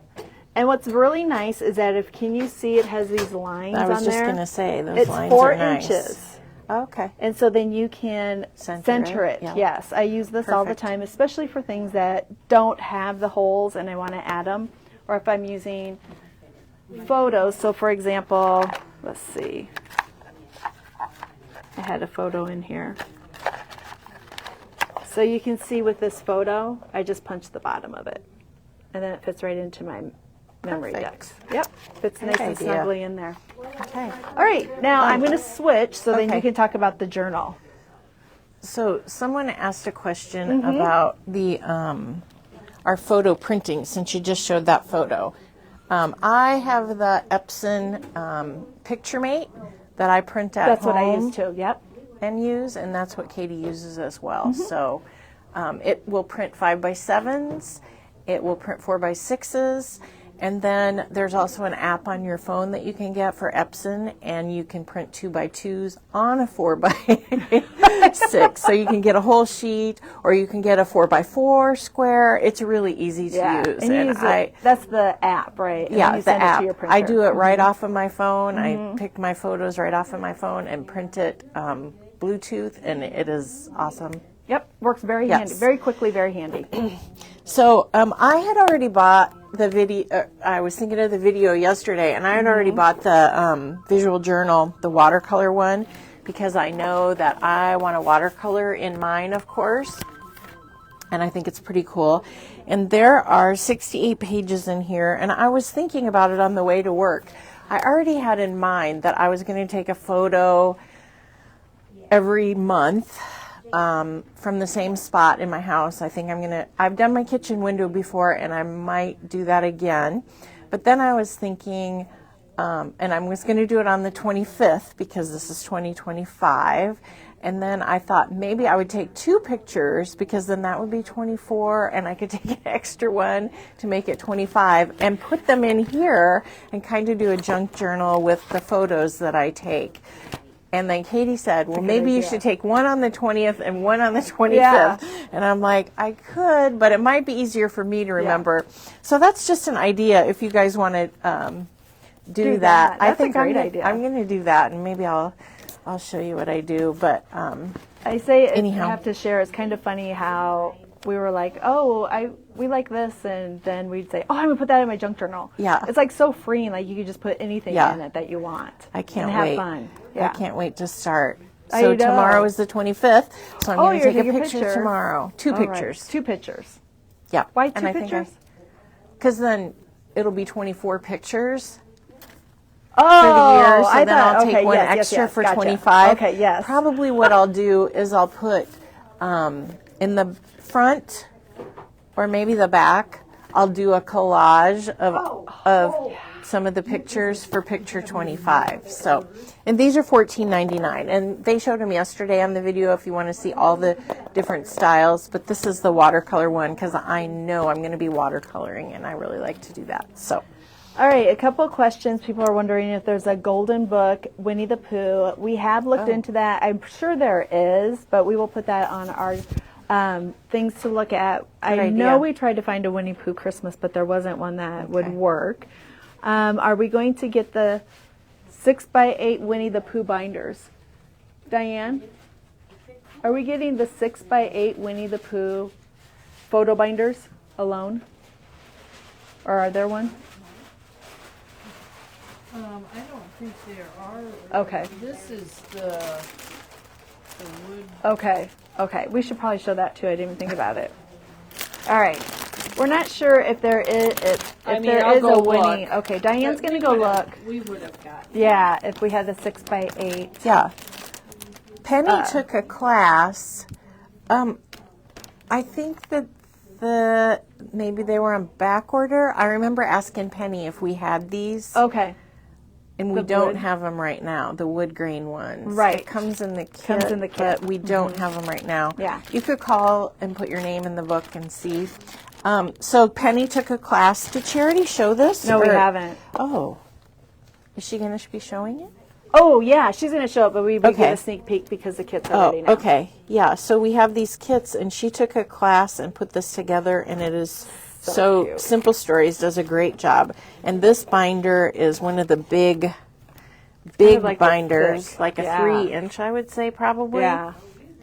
And what's really nice is that can you see it has these lines on I there? was just going to say, those It's lines 4 are nice. inches. Okay. And so then you can center it. Yeah. Yes, I use this all the Perfect. time, especially for things that don't have the holes and I want to add them. Or if I'm using photos. So for example, let's see. I had a photo in here. So you can see with this photo, I just punched the bottom of it. And then it fits right into my memory Perfect. decks. Yep, fits nice and idea. snugly in there. Okay. All right, now I'm going to switch so then you Okay. can talk about the journal. So someone asked a question Mm-hmm. about the our photo printing, since you just showed that photo. I have the Epson PictureMate that I print at That's home what I use too. Yep. and use, and that's what Katie uses as well. So it will print 5x7s, it will print 4x6s, and then there's also an app on your phone that you can get for Epson, and you can print 2x2s on a 4x6. So you can get a whole sheet, or you can get a 4x4 square. It's really easy to use. And you use it, that's the app, right? And then Yeah, you the send it app. to your printer. I do it right off of my phone. I pick my photos right off of my phone and print it Bluetooth, and it is awesome. Yep, works very Yes. handy, very quickly, very handy. So I had already bought the video. I was thinking of the video yesterday, and I had already bought the visual journal, the watercolor one, because I know that I want to watercolor in mine, of course. And I think it's pretty cool. And there are 68 pages in here, and I was thinking about it on the way to work. I already had in mind that I was going to take a photo every month from the same spot in my house. I think I've done my kitchen window before, and I might do that again. But then I was thinking, and I was going to do it on the 25th because this is 2025. And then I thought maybe I would take 2 pictures because then that would be 24 and I could take an extra one to make it 25 and put them in here and kind of do a junk journal with the photos that I take. And then Katie said, well, maybe you should take one on the 20th and one on the 25th. Yeah. And I'm like, I could, but it might be easier for me to remember. Yeah. So that's just an idea if you guys want to do that. That's I think a great idea. I'm going to do that, and maybe I'll show you what I do. But I say anyhow. I have to share. It's kind of funny how we were like, oh, we like this, and then we'd say, oh, I'm gonna put that in my junk journal. Yeah, it's like so freeing. Like you could just put anything in it that you want. I can't and wait. Have fun. Yeah. I can't wait to start. So tomorrow is the 25th. So I'm going to take a picture tomorrow. 2 pictures. Right. 2 pictures. Yeah. Why 2 pictures? Because then it'll be 24 pictures. Oh, for the year, so then I'll take one extra for gotcha. 25. Okay, yes. Probably what I'll do is I'll put in the front or maybe the back, I'll do a collage of some of the pictures for picture 25. So, and these are $14.99, and they showed them yesterday on the video if you want to see all the different styles. But this is the watercolor one because I know I'm going to be watercoloring, and I really like to do that. So. All right, a couple of questions. People are wondering if there's a golden book, Winnie the Pooh. We have looked into that. I'm sure there is, but we will put that on our things to look at. I know we tried to find a Winnie Pooh Christmas, but there wasn't one that would work. Are we going to get the 6x8 Winnie the Pooh binders? Diane? Are we getting the 6x8 Winnie the Pooh photo binders alone? Or are there one? I don't think there are. Okay. This is the wood. Okay. We should probably show that too. I didn't even think about it. All right. We're not sure if there is I'll a go Winnie. look. Okay, Diane's going to go look. We would have got. Yeah, if we had the 6x8. Yeah. Penny took a class. I think that maybe they were on back order. I remember asking Penny if we had these. Okay. And we don't have them right now, the wood grain ones. Right. It comes in the kit, but we don't have them right now. Yeah. You could call and put your name in the book and see. So Penny took a class. Did she already show this? No, we haven't. Oh. Is she going to be showing it? Oh, yeah, she's going to show it, but we get a sneak peek because the kit's are ready now. Okay. Yeah, so we have these kits, and she took a class and put this together, and it is so Simple Stories does a great job. And this binder is one of the big like binders, like a 3-inch, I would say, probably. Yeah.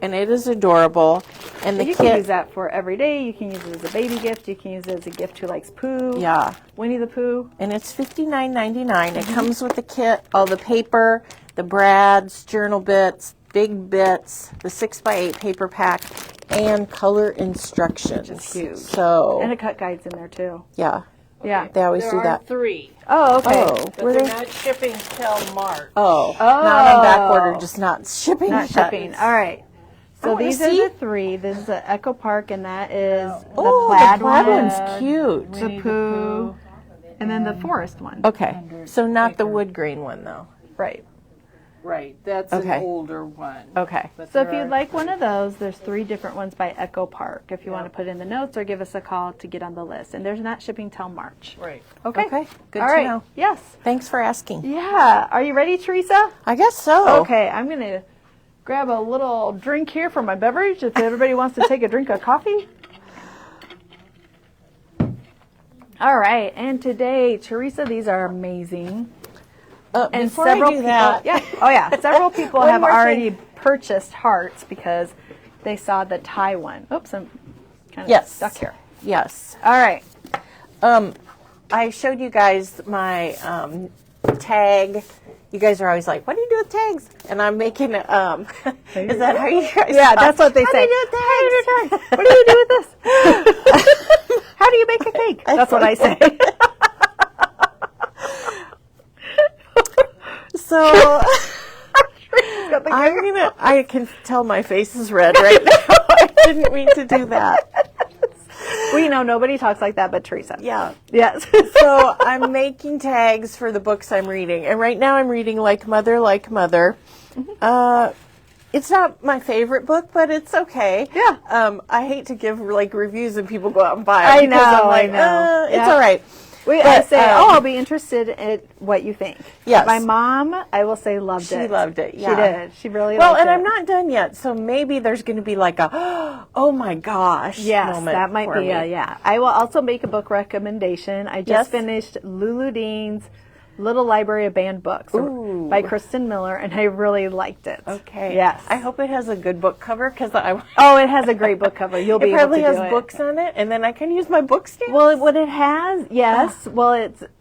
And it is adorable. And the you can use that for every day. You can use it as a baby gift. You can use it as a gift who likes Pooh. Yeah. Winnie the Pooh. And it's $59.99. It comes with the kit, all the paper, the brads, journal bits, big bits, the 6x8 paper pack, and color instructions. Which is cute. So. And a cut guide's in there too. Yeah. Yeah. They always do that. There are 3. Oh, okay. Oh, But they're not shipping till March. Oh. Not on back order, just not shipping. Not shipping. All right. So these are the 3. This is the Echo Park, and that is the plaid one. One's cute. The Pooh, and then the forest one. Okay. So not the wood grain one, though. Right. Right. That's an older one. Okay. But so if you'd like one of those, there's 3 different ones by Echo Park. If you want to put in the notes or give us a call to get on the list. And there's not shipping till March. Right. Okay. Okay. Good All to right. know. Yes. Thanks for asking. Yeah. Are you ready, Teresa? I guess so. Okay. I'm going to grab a little drink here for my beverage if everybody wants to take a drink of coffee. All right. And today, Teresa, these are amazing. And before several I do that, several people have already purchased hearts because they saw the Thai one. Oops, I'm kind of stuck here. Yes. All right. I showed you guys my tag you guys are always like, what do you do with tags? And I'm making it, is that how you guys Yeah, talk? that's what they How say. do you do with tags? What do you do with this? How do you make a cake? That's what I say. So I can tell my face is red right now. I didn't mean to do that. We know nobody talks like that but Teresa. Yeah. Yes. So I'm making tags for the books I'm reading. And right now I'm reading Like Mother, Like Mother. It's not my favorite book, but it's okay. Yeah. I hate to give like reviews and people go out and buy it. I know, I'm like, I know. It's all right. I say, I'll be interested in what you think. Yes. My mom, I will say, loved it. She loved it, yeah. She did. She really Well, loved it. and I'm not done yet, so maybe there's going to be like a, oh my gosh, Yes, moment that might for be me. yeah. I will also make a book recommendation. I just finished Lulu Dean's Little Library of Banned Books by Kristen Miller, and I really liked it. Okay. Yes. I hope it has a good book cover because Oh, it has a great book cover. You'll be it able probably to do has it. books on it, and then I can use my book stand. Well, what it has, yes. Well,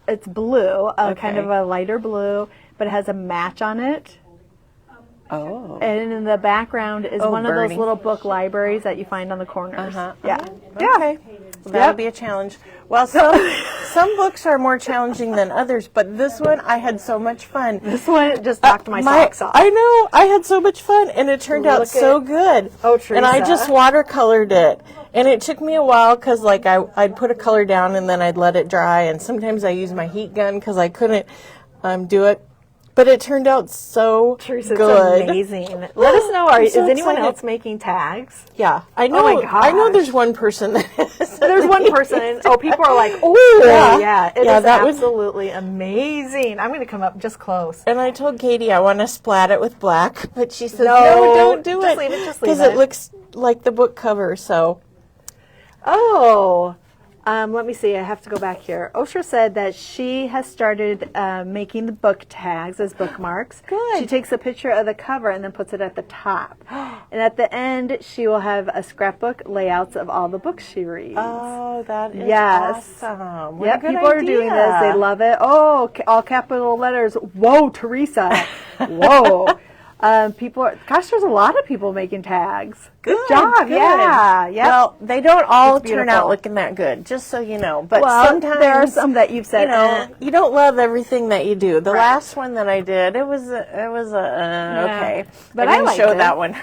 it's blue, kind of a lighter blue, but it has a match on it. Oh. And in the background is one of Bernie. those little book libraries that you find on the corners. Yeah. Okay. Well, that'll be a challenge. Well, some books are more challenging than others, but this one I had so much fun. This one just knocked my socks off. I know. I had so much fun, and it turned out so good. Oh, Teresa. And I just watercolored it. And it took me a while because, like, I'd put a color down and then I'd let it dry. And sometimes I used my heat gun because I couldn't do it. But it turned out so Teresa, good. it's amazing. Let us know, is anyone excited. else making tags? Yeah, I know. Oh my gosh. I know there's one person that is. There's one person. Oh, people are like, oh, yeah. It is that was absolutely amazing. I'm going to come up just close. And I told Katie I want to splat it with black, but she says, No, don't do just it. leave it, just leave Because it. it looks like the book cover, so. Oh, let me see. I have to go back here. Osha said that she has started making the book tags as bookmarks. Good. She takes a picture of the cover and then puts it at the top. And at the end, she will have a scrapbook layouts of all the books she reads. Oh, that is awesome. What Yeah, a good people are doing this. They love it. Oh, all capital letters. Whoa, Teresa. Whoa. Gosh, there's a lot of people making tags. Good job. Good. Yeah. Yep. Well, they don't all turn out beautiful. looking that good, just so you know. But Well, sometimes there are some that you've said, you don't love everything that you do. The last one that I did, it was okay. But I I didn't liked show it. that one,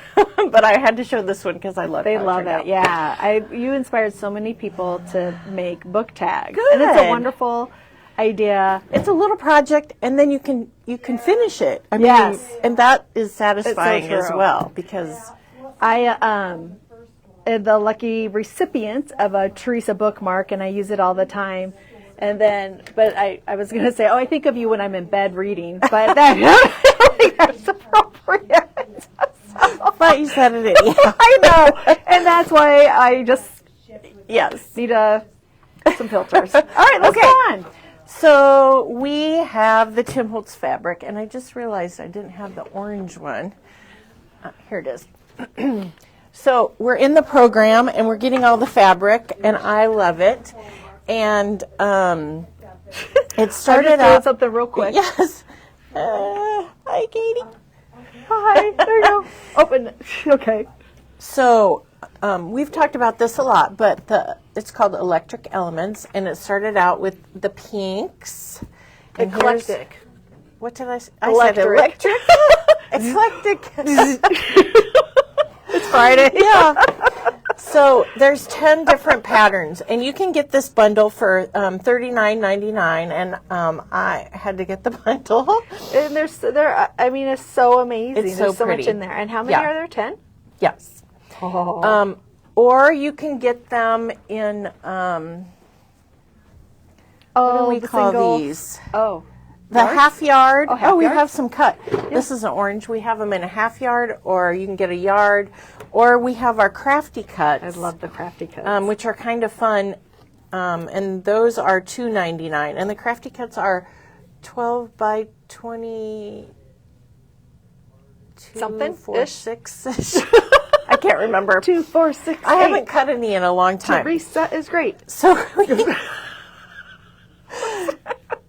but I had to show this one because I love. They how love turned it. out. Yeah. You inspired so many people to make book tags. Good. And it's a wonderful idea. It's a little project, and then you can finish it. I mean, Yes. and that is satisfying true. as well because I am the lucky recipient of a Teresa bookmark, and I use it all the time. And then, but I was going to say, I think of you when I'm in bed reading, but that, I don't think that's appropriate. but you said it anyhow. I know, and that's why I just Yes. need some filters. All right, let's go on. So we have the Tim Holtz fabric, and I just realized I didn't have the orange one. Here it is. So we're in the program, and we're getting all the fabric, and I love it. And it started doing out something real quick. Yes. Hi, Katie. Hi, there you go. Open it. Okay. So we've talked about this a lot, but it's called Electric Elements, and it started out with the pinks. And Eclectic. What did I say? I said electric. Eclectic. It's Friday. Yeah. So there's 10 different patterns, and you can get this bundle for $39.99, and I had to get the bundle. And I mean, it's so amazing. It's so There's so pretty. much in there. And how many Yeah. are there? 10? Yes. Oh. Or you can get them in, what do we call single, these? Oh. The yards? half yard. half We yards? have some cut. This is an orange. We have them in a half yard, or you can get a yard, or we have our crafty cuts. I love the crafty cuts. Which are kind of fun, and those are $2.99. And the crafty cuts are 12 by 20. Something? 4, 6. I can't remember. 2, 4, 6. I haven't cut any in a long time. Teresa is great.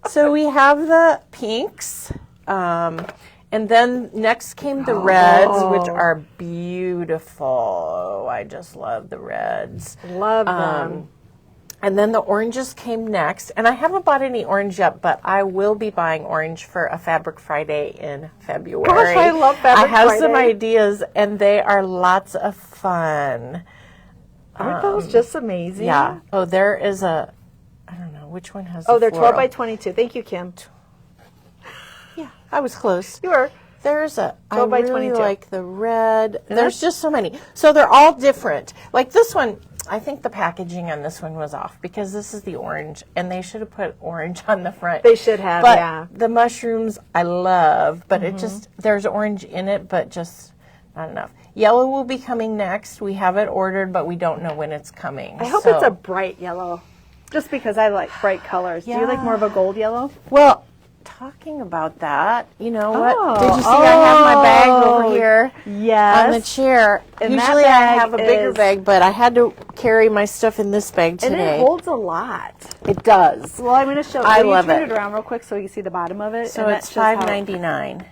So we have the pinks, And then next came the reds, which are beautiful. Oh, I just love the reds. Love them. And then the oranges came next. And I haven't bought any orange yet, but I will be buying orange for a Fabric Friday in February. Gosh, I love Fabric I have Friday. some ideas, and they are lots of fun. Aren't those just amazing? Yeah. Oh, there is I don't know, which one has Oh, the they're 12 floral? by 22. Thank you, Kim. Yeah, I was close. You were. There's 12 I by really 22. like the red. There's just so many. So they're all different. Like this one, I think the packaging on this one was off because this is the orange, and they should have put orange on the front. They should have, but yeah. the mushrooms I love, but it just, there's orange in it, but just not enough. Yellow will be coming next. We have it ordered, but we don't know when it's coming. I hope it's a bright yellow, just because I like bright colors. Do you like more of a gold yellow? Well, talking about that, you know what? Did you see I have my bag over here Yes. on the chair? And that Usually I bag have a bigger is- bag, but I had to carry my stuff in this bag And today. it holds a lot. It does. Well, I'm going to show you. I Will you love turn it. it around real quick so you see the bottom of it. So And it's that's just how- $5.99.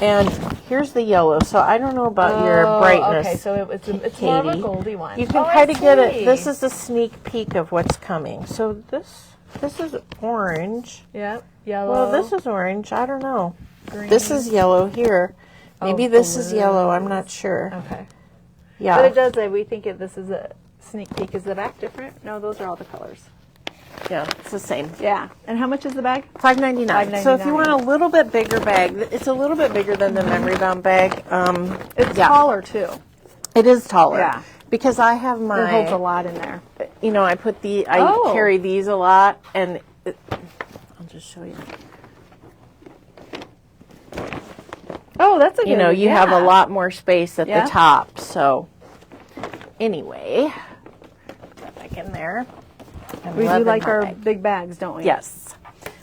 And here's the yellow. So I don't know about your brightness. Okay, so it's more of a Katie. goldy one. You can I kind of get it. see. This is a sneak peek of what's coming. So this is orange. Yep, yellow. Well, this is orange. I don't know. green. This is yellow here. Maybe this is yellow. I'm not sure. Okay. Yeah. But it does say we think this is a sneak peek. Is the back different? No, those are all the colors. Yeah, it's the same. Yeah. And how much is the bag? $5.99. So if you $5.99. want a little bit bigger bag, it's a little bit bigger than the memory bound bag. It's yeah. taller too. It is taller. Yeah. Because I have my. It holds a lot in there. You know, I Oh. carry these a lot, and I'll just show you. Oh, that's a good You know, you have a yeah. lot more space at Yeah. the top. So anyway, put that back in there. I'm We do loving like my our bag. big bags, don't we? Yes.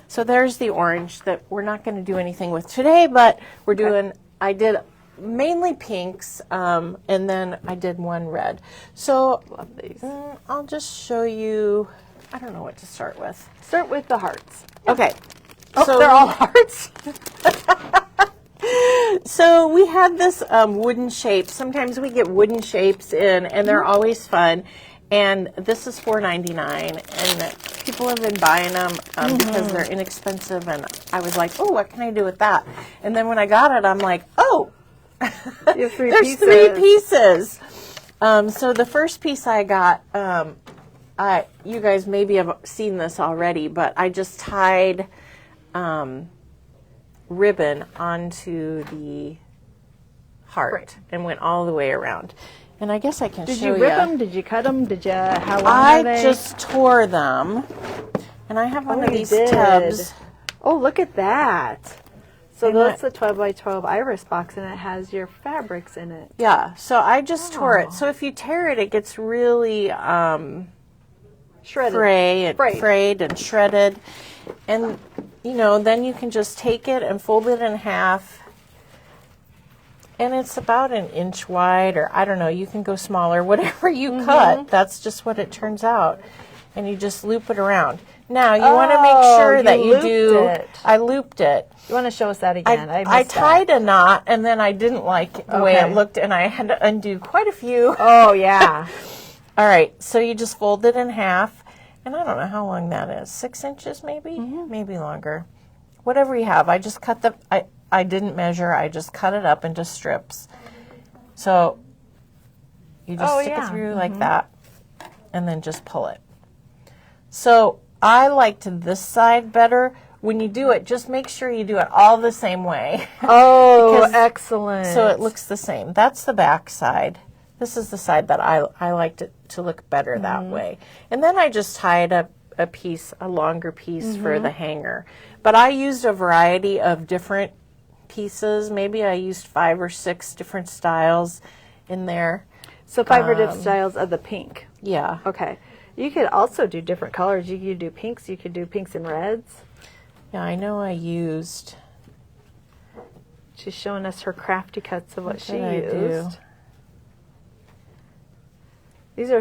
So there's the orange that we're not going to do anything with today, but we're doing, I did mainly pinks, and then I did one red. So Love these. I'll just show you, I don't know what to start with. Start with the hearts. Okay. Oh, so they're all hearts. So we had this wooden shape. Sometimes we get wooden shapes in, and they're always fun. And this is $4.99, and people have been buying them because they're inexpensive. And I was like, oh, what can I do with that? And then when I got it, I'm like, oh, You have three there's pieces. 3 pieces. So the first piece I got, you guys maybe have seen this already, but I just tied ribbon onto the heart Right. and went all the way around. And I guess I can Did show you you. rip them? Did you cut them? Did you? How long I are they? just tore them, and I have one of you these did. tubs. Oh, look at that. So And that's the 12 by 12 iris box, and it has your fabrics in it. Yeah, so I just tore it. So if you tear it, it gets really Shredded. frayed and shredded. And, you know, then you can just take it and fold it in half. And it's about an inch wide, or I don't know, you can go smaller. Whatever you cut, that's just what it turns out. And you just loop it around. Now, you want to make sure that you do. It. I looped it. You want to show us that again? I missed tied that. a knot, and then I didn't like the way Okay. it looked, and I had to undo quite a few. Oh, yeah. All right, so you just fold it in half, and I don't know how long that is, 6 inches maybe? Maybe longer. Whatever you have. I just cut I didn't measure, I just cut it up into strips. So you just stick it through like that, and then just pull it. So I liked this side better. When you do it, just make sure you do it all the same way. Oh, Because- excellent. So it looks the same. That's the back side. This is the side that I liked it to look better that way. And then I just tied up a longer piece for the hanger. But I used a variety of different pieces. Maybe I used 5 or 6 different styles in there. So 5 or different styles of the pink. Yeah. Okay. You could also do different colors. You could do pinks. You could do pinks and reds. Yeah, I know I used. She's showing us her crafty cuts of what she did I do? used. These are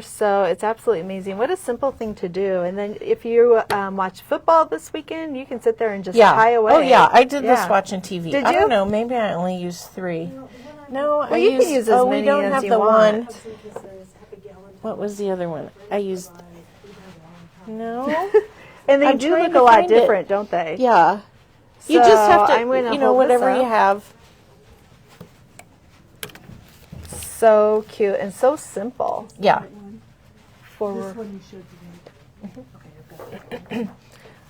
it's absolutely amazing. What a simple thing to do. And then if you watch football this weekend, you can sit there and just tie away. Oh, yeah. I did this watching TV. Did I you? don't know. Maybe I only used 3. No, Well, you can use as we many don't as have you the want. one. What was the other one? I used. No. And they I'm do trying look to a lot find it. different, don't they? Yeah. You So, just have to, I'm gonna hold this whatever you up. have. So cute and so simple. Yeah. For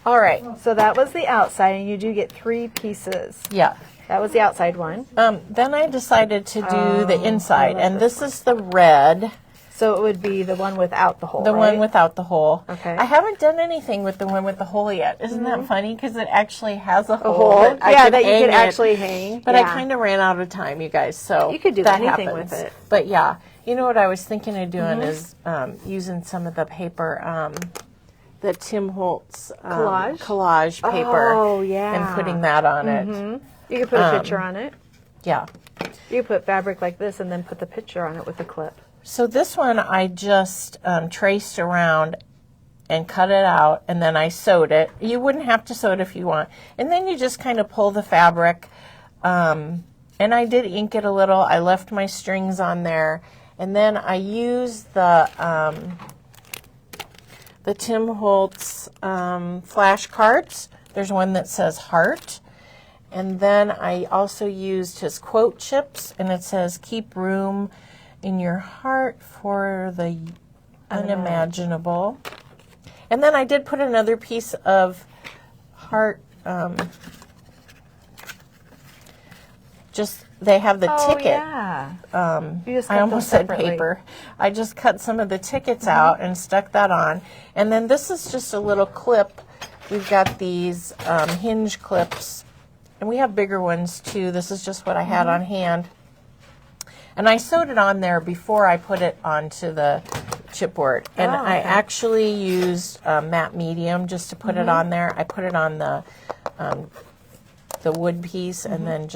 All right. So that was the outside, and you do get 3 pieces. Yeah. That was the outside one. Then I decided to do the inside, and this is the red. So it would be the one without the hole, The one without the hole. Okay. I haven't done anything with the one with the hole yet. Isn't that funny? Because it actually has a hole. hole. That I Yeah, could that you hang could it. actually hang. But I Yeah. kind of ran out of time, you guys. So You could do that anything happens. with it. But yeah, you know what I was thinking of doing is using some of the paper, the Tim Holtz collage paper. Oh, yeah. And putting that on it. You could put a picture on it. Yeah. You could put fabric like this and then put the picture on it with a clip. So this one I just traced around and cut it out, and then I sewed it. You wouldn't have to sew it if you want. And then you just kind of pull the fabric. And I did ink it a little. I left my strings on there. And then I used the Tim Holtz flashcards. There's one that says heart. And then I also used his quote chips, and it says, keep room in your heart for the unimaginable. And then I did put another piece of heart, they have the ticket. Yeah. You just cut I almost those said separately. paper. I just cut some of the tickets out and stuck that on. And then this is just a little clip. We've got these hinge clips, and we have bigger ones too. This is just what I had on hand. And I sewed it on there before I put it onto the chipboard. And I actually used matte medium just to put it on there. I put it on the wood piece and then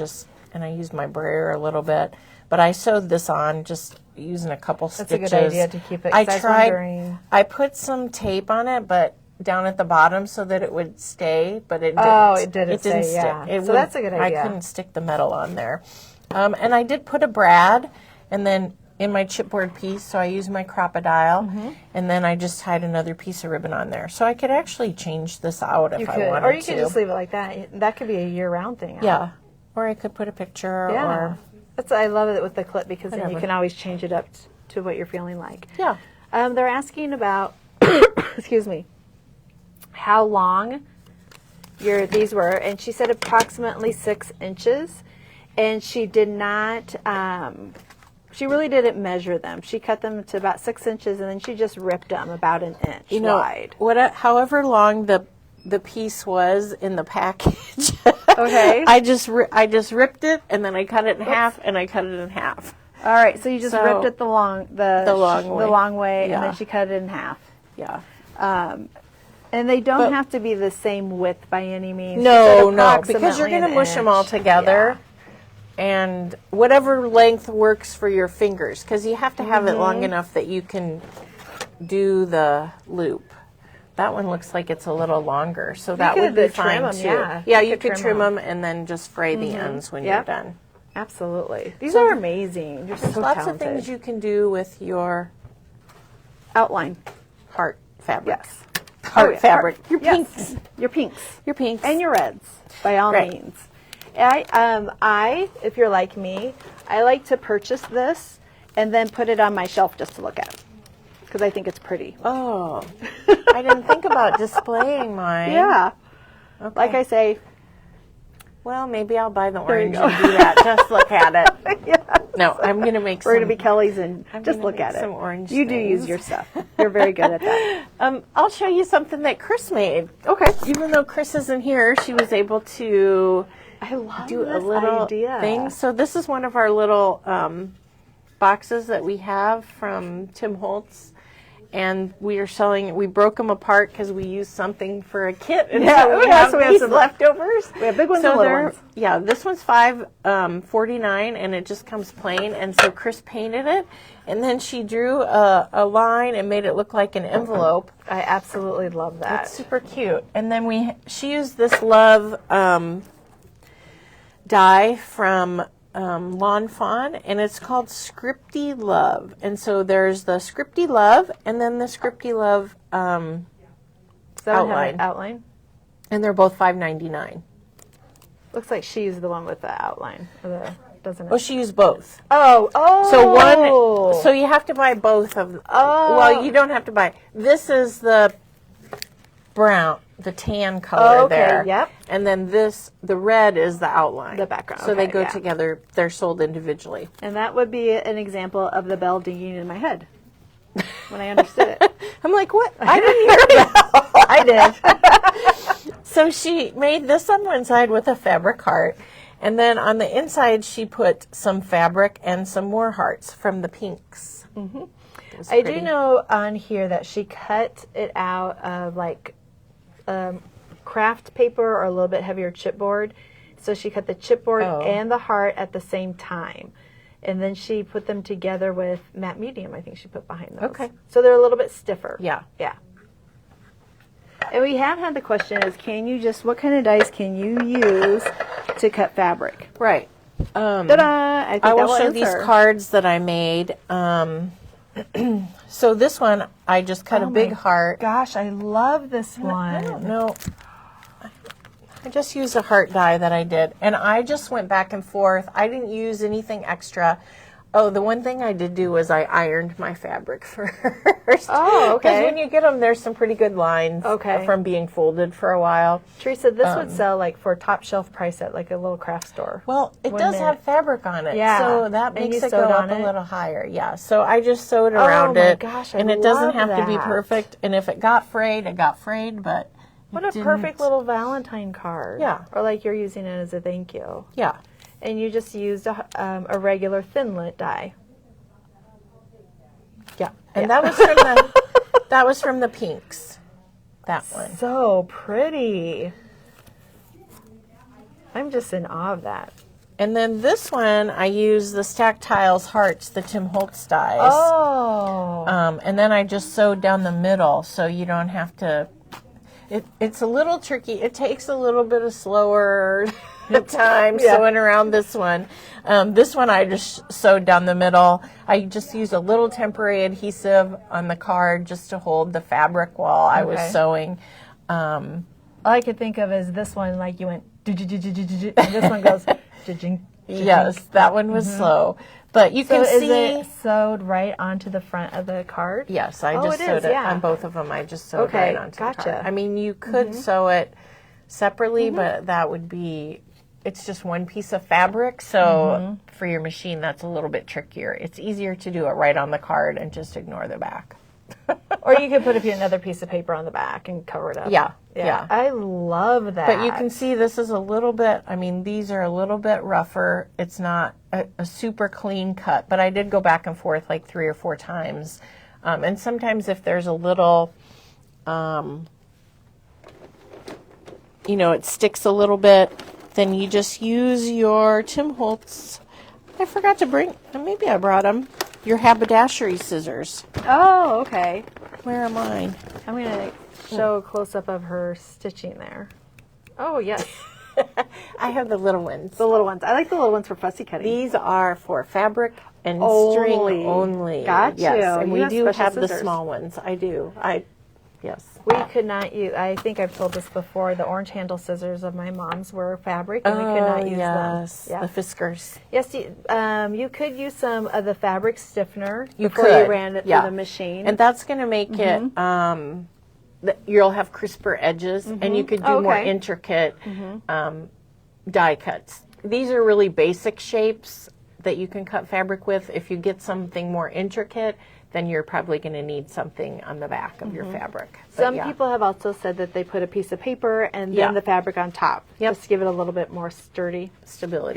and I used my brayer a little bit. But I sewed this on just using a couple That's stitches. a good idea to keep it. I 'cause was tried. wondering- I put some tape on it, but down at the bottom so that it would stay, but it didn't. Oh, it didn't stay, stick. yeah. It So that's a good I idea. couldn't stick the metal on there. And I did put a brad, and then in my chipboard piece, so I used my crocodile, and then I just tied another piece of ribbon on there. So I could actually change this out if You I could, wanted or you to. could just leave it like that. That could be a year-round thing. Yeah. Or I could put a picture Yeah. or... I love it with the clip because then you Whatever. can always change it up to what you're feeling like. Yeah. They're asking about, excuse me, how long these were, and she said approximately 6 inches, and she did not, she really didn't measure them. She cut them to about 6 inches, and then she just ripped them about an inch wide. However long the piece was in the package. Okay. I just ripped it, and then I cut it in half, and I cut it in half. All right, so you just So, ripped it the long way, and Yeah. then she cut it in half. Yeah. And they don't have to be the same width by any means. No, She said no, because you're approximately going to an mush them all inch. together, and whatever length works for your fingers, because you have to have it long enough that you can do the loop. That one looks like it's a little longer, so that would be fine trim 'em, too. yeah. Yeah, You you could could trim trim them and then just fray the ends when you're Yep. done. Absolutely. These are amazing. You're so Lots talented. of things you can do with your Outline. heart fabric. Yes. Heart Oh, yeah, fabric. heart. Your Yes. pinks. Your pinks. Your pinks. And your reds, by all Right. means. If you're like me, I like to purchase this and then put it on my shelf just to look at, because I think it's pretty. Oh, I didn't think about displaying mine. Yeah. Okay. Like I say, Well, maybe I'll buy the you orange go. and do that. Just look at it. yeah. No, I'm going to make We're some. going to be Kelly's and I'm just gonna look make at it. some orange You do use things. your stuff. You're very good at that. I'll show you something that Chris made. Okay. Even though Chris isn't here, she was able to I love do this a little idea. thing. So this is one of our little boxes that we have from Tim Holtz. And we broke them apart because we used something for a kit. And Yeah, so we yeah, have so we have these some leftovers. We have big ones So and little they're- ones. Yeah, this one's $5.49, and it just comes plain. And so Chris painted it, And then she drew a line and made it look like an envelope. I absolutely love that. It's super cute. And then she used this love die from Lawn Fawn, and it's called Scripty Love. And so there's the Scripty Love, and then the Scripty Love outline. And they're both $5.99. Looks like she's the one with the outline, doesn't it? Oh, she used both. Oh. So you have to buy both of. Oh. Well, you don't have to buy. This is the brown, the tan color there. Yep. And then the red is the outline. The background. So they okay, go yeah. together. They're sold individually. And that would be an example of the bell dinging in my head when I understood it. I'm like, what? I didn't hear that. I did. So she made this on one side with a fabric heart. And then on the inside, she put some fabric and some more hearts from the pinks. Mm-hmm. I do know on here that she cut it out of like craft paper or a little bit heavier chipboard. So she cut the chipboard and the heart at the same time. And then she put them together with matte medium, I think she put behind those. Okay. So they're a little bit stiffer. Yeah. Yeah. And we have had the question is, what kind of dies can you use to cut fabric? Right. Ta-da! I will show these cards that I made. So this one, I just cut a big heart. Gosh, I love this one. I don't know. I just used a heart die that I did. And I just went back and forth. I didn't use anything extra. Oh, the one thing I did do was I ironed my fabric first. Oh, okay. Because when you get them, there's some pretty good lines from being folded for a while. Teresa, this would sell like for top shelf price at like a little craft store. Well, it does have fabric on it. Yeah. So that makes it go up a little higher. Yeah. So I just sewed around it. Gosh, and it doesn't have to be perfect. And if it got frayed, it got frayed, but what a perfect little Valentine card. Yeah. Or like you're using it as a thank you. Yeah. And you just used a regular thin lint die. Yeah. And that was from the pinks. That one. So pretty. I'm just in awe of that. And then this one, I use the Stack Tiles Hearts, the Tim Holtz dies. Oh. And then I just sewed down the middle, so you don't have to. It's a little tricky. It takes a little bit of slower time sewing around this one. This one I just sewed down the middle. I just used a little temporary adhesive on the card just to hold the fabric while I was sewing. All I could think of is this one, like you went, and this one goes, yes, that one was slow. But you can see. Is it sewed right onto the front of the card? Yes, I just sewed it on both of them. I just sewed right onto the card. I mean, you could sew it separately, but that would be, it's just one piece of fabric. So for your machine, that's a little bit trickier. It's easier to do it right on the card and just ignore the back. Or you could put another piece of paper on the back and cover it up. Yeah. I love that. But you can see this is a little bit, I mean, these are a little bit rougher. It's not a super clean cut, but I did go back and forth like 3 or 4 times. And sometimes if there's a little, it sticks a little bit, then you just use your Tim Holtz. I forgot to bring, maybe I brought them, your haberdashery scissors. Oh, okay. Where are mine? I'm going to show a close-up of her stitching there. Oh, yes. I have the little ones. The little ones. I like the little ones for fussy cutting. These are for fabric and string only. Got yes. you. And you we do have scissors. the small ones. I do. Yes. We could not use, I think I've told this before, the orange handle scissors of my mom's were fabric and we could not use them. The Fiskars. Yes, you could use some of the fabric stiffener You before you ran it through the machine. And that's going to make it, you'll have crisper edges and you could do more intricate die cuts. These are really basic shapes that you can cut fabric with. If you get something more intricate, then you're probably going to need something on the back of your fabric. But some people have also said that they put a piece of paper and then the fabric on top, just to give it a little bit more stability.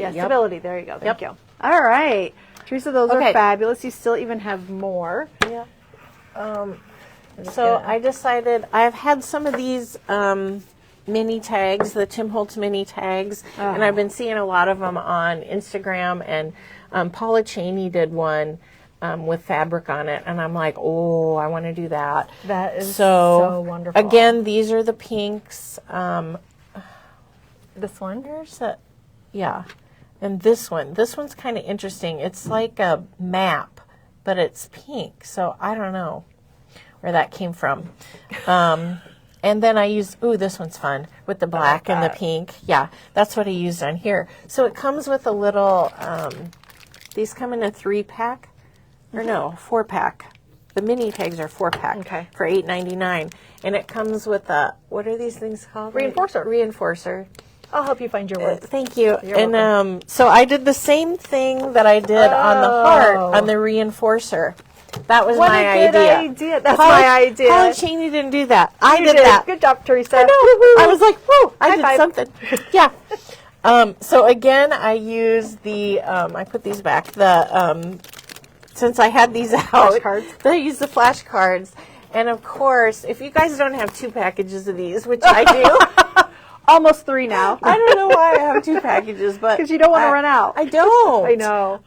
Yeah, stability. There you go. Thank you. All right. Teresa, those are fabulous. You still even have more. Yeah. So I decided, I've had some of these mini tags, the Tim Holtz mini tags, and I've been seeing a lot of them on Instagram, and Paula Cheney did one with fabric on it, and I'm like, oh, I want to do that. That is so wonderful. Again, these are the pinks. This one? Here's a, yeah, and this one's kind of interesting. It's like a map, but it's pink, so I don't know where that came from. And then I used, ooh, this one's fun with the black and the pink. Yeah, that's what I used on here. So it comes with a little, these come in a 3-pack, or no, 4-pack. The mini tags are 4-pack for $8.99. And it comes with a, what are these things called? Reinforcer. I'll help you find your words. Thank you. You're and welcome. So I did the same thing that I did on the heart on the reinforcer. That was my idea. That's my idea. Holly Cheney didn't do that. I did that. Good job, Teresa. I know. I was like, whoa, I did five. something. Yeah. So again, I used the, I put these back, the, since I had these out, flashcards. I used the flashcards. And of course, if you guys don't have 2 packages of these, which I do. Almost 3 now. I don't know why I have 2 packages, but. Because you don't want to run out. I don't. I know.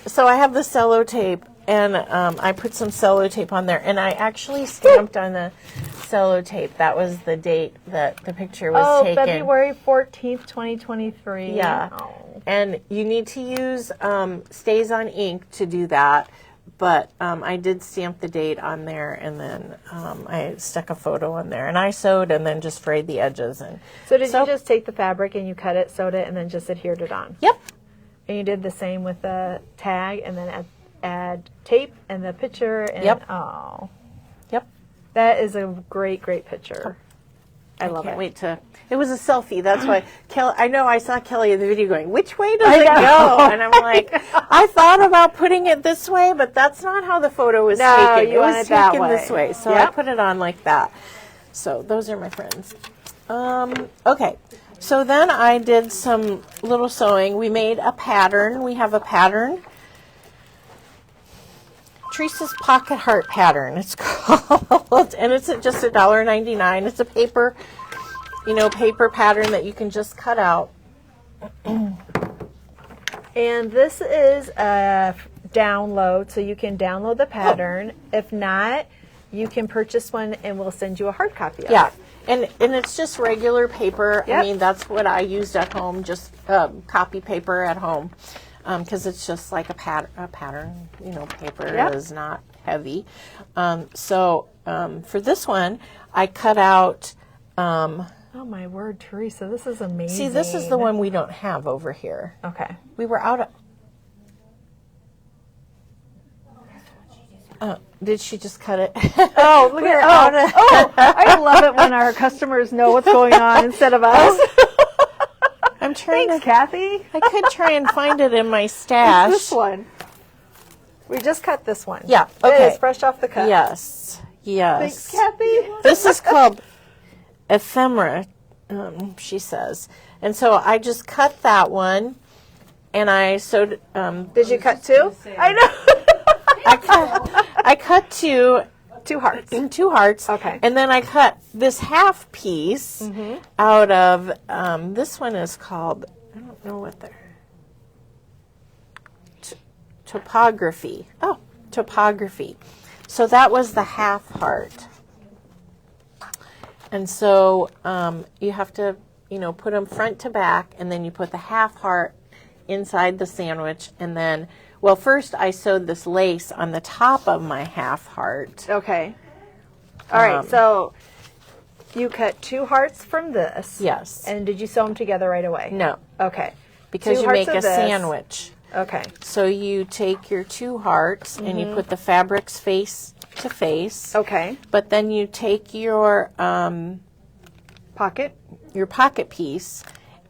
So I have the sellotape. And I put some sellotape on there, and I actually stamped on the sellotape. That was the date that the picture was taken. February 14th, 2023. Yeah. Oh. And you need to use Stays on ink to do that. But I did stamp the date on there, and then I stuck a photo on there. And I sewed and then just frayed the edges. And So did you just take the fabric and you cut it, sewed it, and then just adhered it on? Yep. And you did the same with the tag, and then add tape and the picture. And, Yep. Oh. Yep. That is a great, great picture. I love it. Can't wait to. It was a selfie. That's why Kelly. I know I saw Kelly in the video going, "Which way does it go?" And I'm like, I thought about putting it this way, but that's not how the photo was taken. You it want was it that taken way. this way, so I put it on like that. So those are my friends. Okay. So then I did some little sewing. We made a pattern. We have a pattern. Teresa's Pocket Heart Pattern, it's called, and it's just $1.99. It's a paper, paper pattern that you can just cut out. And this is a download, so you can download the pattern. If not, you can purchase one, and we'll send you a hard copy of it. And it's just regular paper. Yep. I mean, that's what I used at home, just copy paper at home. Because it's just like a pattern, paper is not heavy. So for this one, I cut out. Oh my word, Teresa, this is amazing. See, this is the one we don't have over here. Okay. We were out of. Did she just cut it? Oh, look at I love it when our customers know what's going on instead of us. I'm trying Thanks, Kathy. I could try and find it in my stash. It's this one. We just cut this one. Yeah, okay. It is fresh off the cut. Yes. Thanks, Kathy. This is called ephemera, she says. And so I just cut that one, and I sewed. Did you cut 2? I know. I cut 2 hearts. 2 hearts. Okay. And then I cut this half piece out of, this one is called, I don't know what they're, topography. Oh, topography. So that was the half heart. And so you have to, put them front to back, and then you put the half heart inside the sandwich, and then, well, first I sewed this lace on the top of my half heart. Okay. All right, so you cut 2 hearts from this. Yes. And did you sew them together right away? No. Okay. Because 2 you hearts make of a this. sandwich. Okay. So you take your 2 hearts and you put the fabrics face to face. Okay. But then you take your Pocket. piece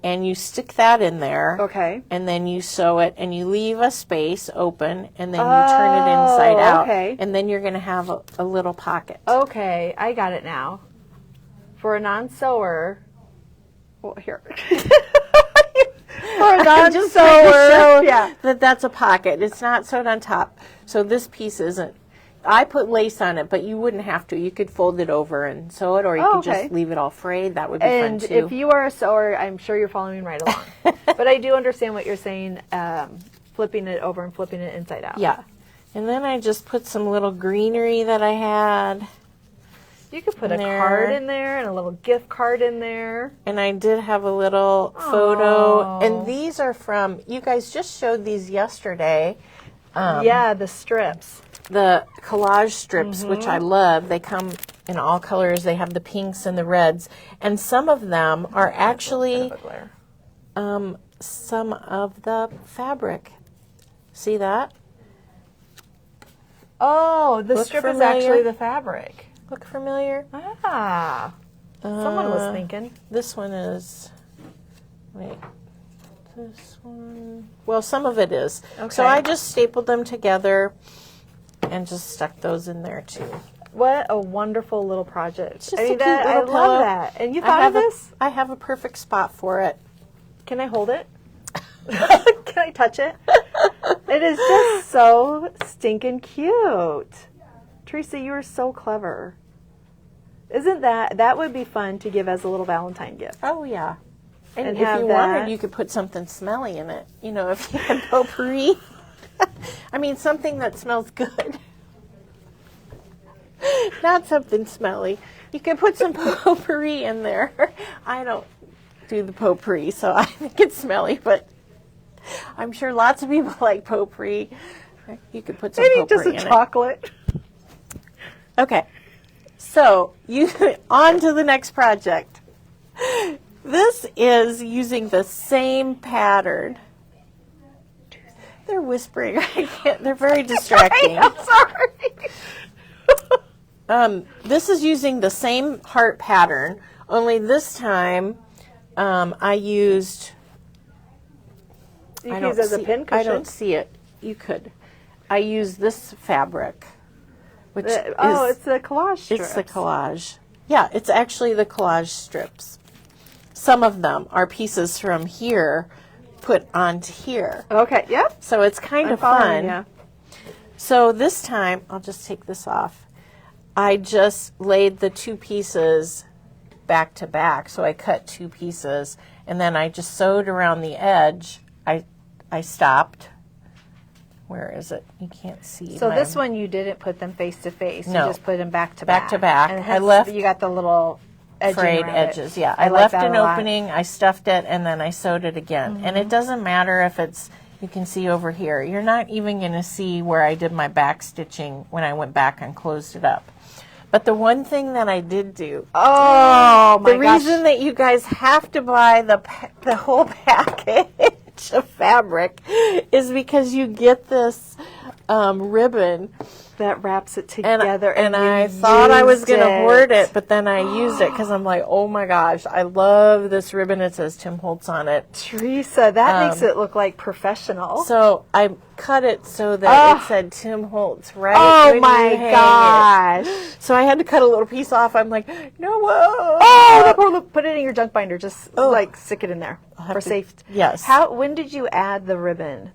and you stick that in there. Okay. And then you sew it and you leave a space open and then you turn it inside out. Okay. And then you're going to have a little pocket. Okay, I got it now. For a non-sewer, well, here. For a non-sewer, yeah. That's a pocket. It's not sewed on top. So this piece isn't. I put lace on it, but you wouldn't have to. You could fold it over and sew it, or you could just leave it all frayed. That would be fun, too. And if you are a sewer, I'm sure you're following right along. But I do understand what you're saying, flipping it over and flipping it inside out. Yeah. And then I just put some little greenery that I had. You could put in a there. card in there and a little gift card in there. And I did have a little photo. And these are from, you guys just showed these yesterday. Yeah, the strips. The collage strips, which I love. They come in all colors. They have the pinks and the reds. And some of them are actually some of the fabric. See that? Oh, the Look strip is familiar? actually the fabric. Look familiar? Ah, someone was thinking. This one is, wait, this one, well, some of it is. Okay. So I just stapled them together and just stuck those in there too. What a wonderful little project. It's just a cute little I pillow. love that. And you thought of this? I have a perfect spot for it. Can I hold it? Can I touch it? It is just so stinking cute. Teresa, you are so clever. Isn't that would be fun to give as a little Valentine gift? Oh, yeah. And if have you that. wanted, you could put something smelly in it. You know, if you had potpourri. I mean, something that smells good. Not something smelly. You can put some potpourri in there. I don't do the potpourri, so I think it's smelly, but I'm sure lots of people like potpourri. You could put some Maybe potpourri just in a it. chocolate. Okay, so on to the next project. This is using the same pattern. They're whispering. I can't. They're very distracting. I'm sorry. This is using the same heart pattern, only this time I used. You can use as a pin cushion. I don't see it. You could. I used this fabric, which It's the collage strips. It's the collage. Yeah, it's actually the collage strips. Some of them are pieces from here put onto here. Okay, yep. So it's kind of following fun. ya. So this time, I'll just take this off. I just laid the two pieces back to back. So I cut two pieces and then I just sewed around the edge. I stopped. Where is it? You can't see. So this one you didn't put them face to face. No. You just put them back to back. Back to back. And it I has, left you got the little edging frayed around edges. it. Yeah, I like left that an a lot. opening. I stuffed it and then I sewed it again. And it doesn't matter if it's. You can see over here. You're not even going to see where I did my back stitching when I went back and closed it up. But the one thing that I did do. Oh my The gosh. reason that you guys have to buy the whole package of fabric is because you get this ribbon. that wraps it together. And you I thought I was used going to hoard it, but then I used it because I'm like, oh my gosh, I love this ribbon. It says Tim Holtz on it. Teresa, that makes it look like professional. So I cut it so that it said Tim Holtz right Oh when my you hang gosh. it. So I had to cut a little piece off. I'm like, no, whoa. Oh, look, put it in your junk binder. Just like stick it in there for to- safety. yes. When did you add the ribbon?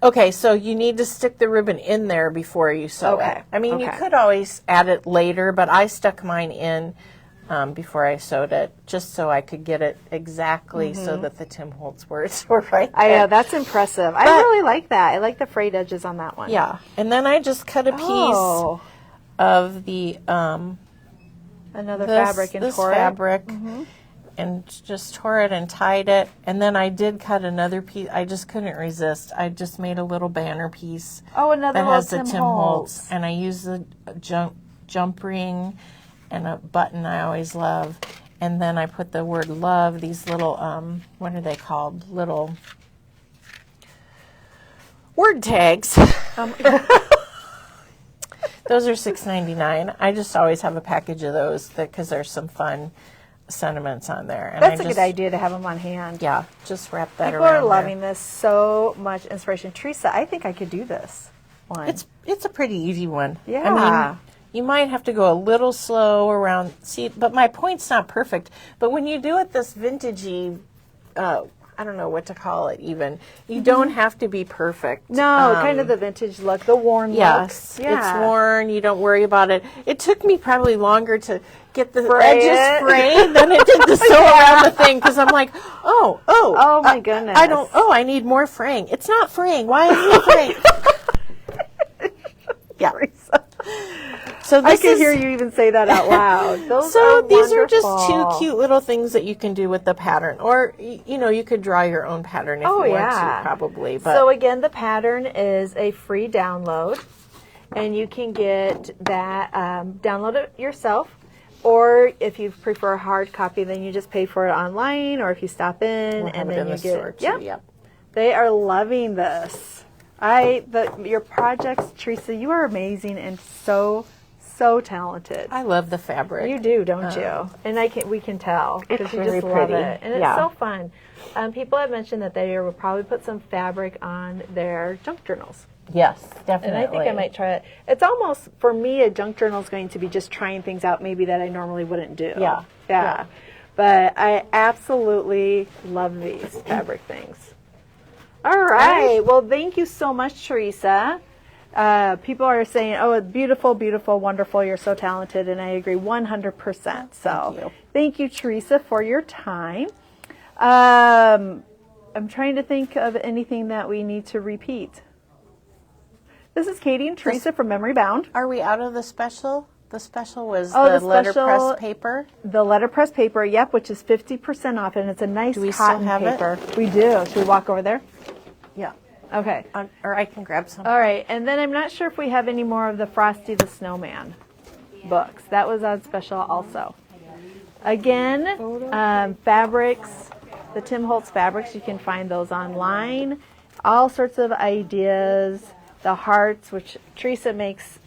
Okay, so you need to stick the ribbon in there before you sew Okay, it. I mean, you okay. could always add it later, but I stuck mine in before I sewed it, just so I could get it exactly so that the Tim Holtz words were right I there. know, that's impressive. I really like that. I like the frayed edges on that one. Yeah, and then I just cut a piece Oh, of the another this, fabric and this tore it. fabric and just tore it and tied it. And then I did cut another piece. I just couldn't resist. I just made a little banner piece Oh, another that little has the Tim Holtz. Holtz. And I used the jump ring and a button I always love. And then I put the word love, these little, what are they called? Little word tags. Those are $6.99. I just always have a package of those because there's some fun sentiments on there. And That's I a good idea to have them on hand. Yeah, just wrap that People around are loving there. this. So much inspiration. Teresa, I think I could do this one. It's a pretty easy one. Yeah. I mean, you might have to go a little slow around. See, but my point's not perfect. But when you do it this vintagey, I don't know what to call it even. You don't have to be perfect. no, kind of the vintage look, the worn Yes, look. Yeah. it's worn. You don't worry about it. It took me probably longer to get the Fray edges it. frayed than it did to sew around the thing because I'm like, Oh my goodness. I need more fraying. It's not fraying. Why isn't it fraying? Yeah. Teresa. So I this can is, hear you even say that out loud. Those so are these are just wonderful. 2 cute little things that you can do with the pattern. Or, you know, you could draw your own pattern if Oh, you want yeah. to, probably. But So again, the pattern is a free download, and you can get that, download it yourself. Or if you prefer a hard copy, then you just pay for it online, or if you stop in we'll have and it then in you the get store, too. Yep. Yep. They are loving this. Your projects, Teresa, you are amazing and so talented. I love the fabric. You do, don't you? And we can tell It's because you very just love pretty. it, and it's Yeah. so fun. People have mentioned that they will probably put some fabric on their junk journals, Yes, and definitely. I think I might try it. It's almost for me a junk journal is going to be just trying things out maybe that I normally wouldn't do. Yeah. Yeah. But I absolutely love these fabric things. All right. Well, thank you so much, Teresa. People are saying, oh, it's beautiful, beautiful, wonderful. You're so talented. And I agree 100%. So thank you, Teresa, for your time. I'm trying to think of anything that we need to repeat. This is Katie and Teresa from Memory Bound. Are we out of the special? The special was Oh, the the letterpress special- paper. The letterpress paper, yep, which is 50% off, and it's a nice we still cotton have it? paper. We do. Should we walk over there? Yeah. Okay. Or I can grab some. All right, and then I'm not sure if we have any more of the Frosty the Snowman books. That was on special also. Again, fabrics, the Tim Holtz fabrics, you can find those online. All sorts of ideas. The hearts, which Teresa makes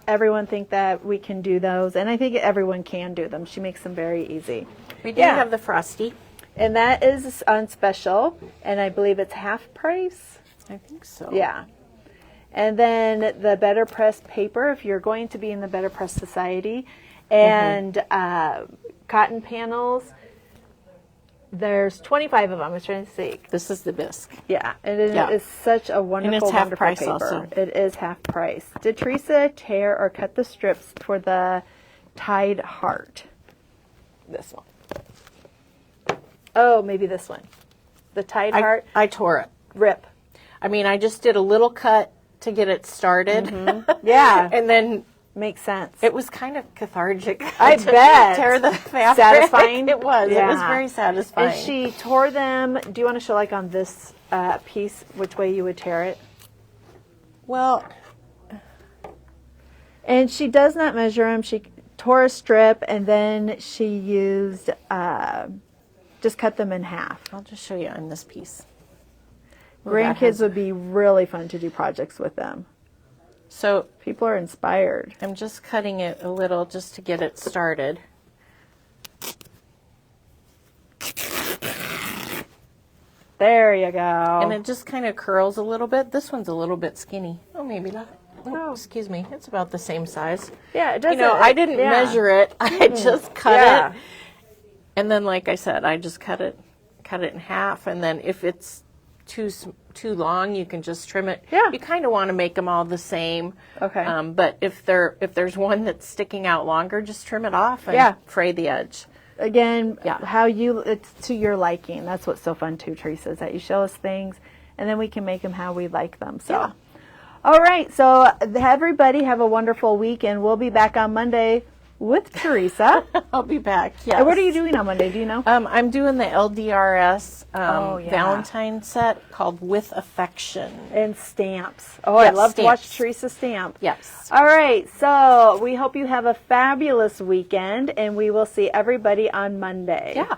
everyone think that we can do those, and I think everyone can do them. She makes them very easy. We do have the Frosty. And that is on special, and I believe it's half price. I think so. Yeah. And then the Better Press paper, if you're going to be in the Better Press Society, and cotton panels. There's 25 of them. I was trying to see. This is the bisque. Yeah, and it is such a wonderful, and it's half wonderful price paper. also. It is half price. Did Teresa tear or cut the strips for the tied heart? This one. Oh, maybe this one. The tied heart. I tore it. Rip. I mean, I just did a little cut to get it started. Yeah. And then Makes sense. it was kind of cathartic. I to bet. Tear the fabric. Satisfying? It was. It was Yeah. very satisfying. And she tore them. Do you want to show, like, on this piece, which way you would tear it? Well, And she does not measure them. She tore a strip, and then she used, just cut them in half. I'll just show you on this piece. Grandkids would be really fun to do projects with them. So People are inspired. I'm just cutting it a little just to get it started. There you go. And it just kind of curls a little bit. This one's a little bit skinny. Oh, maybe not. Oh, excuse me. It's about the same size. Yeah, it does. You know, I didn't measure it. I just cut Yeah. it. And then, like I said, I just cut it in half. And then if it's too long, you can just trim it. Yeah. You kind of want to make them all the same. Okay. But if there's one that's sticking out longer, just trim it off and Yeah. fray the edge. Again, Yeah. it's to your liking. That's what's so fun too, Teresa, is that you show us things and then we can make them how we like them. So, Yeah. All right. So everybody have a wonderful week, and we'll be back on Monday with Teresa. I'll be back. Yes. And what are you doing on Monday? Do you know? I'm doing the LDRS Yeah. Valentine set called With Affection. And stamps. Oh, I Yes, love to watch stamps. Teresa stamp. Yes. All right. So we hope you have a fabulous weekend, and we will see everybody on Monday. Yeah.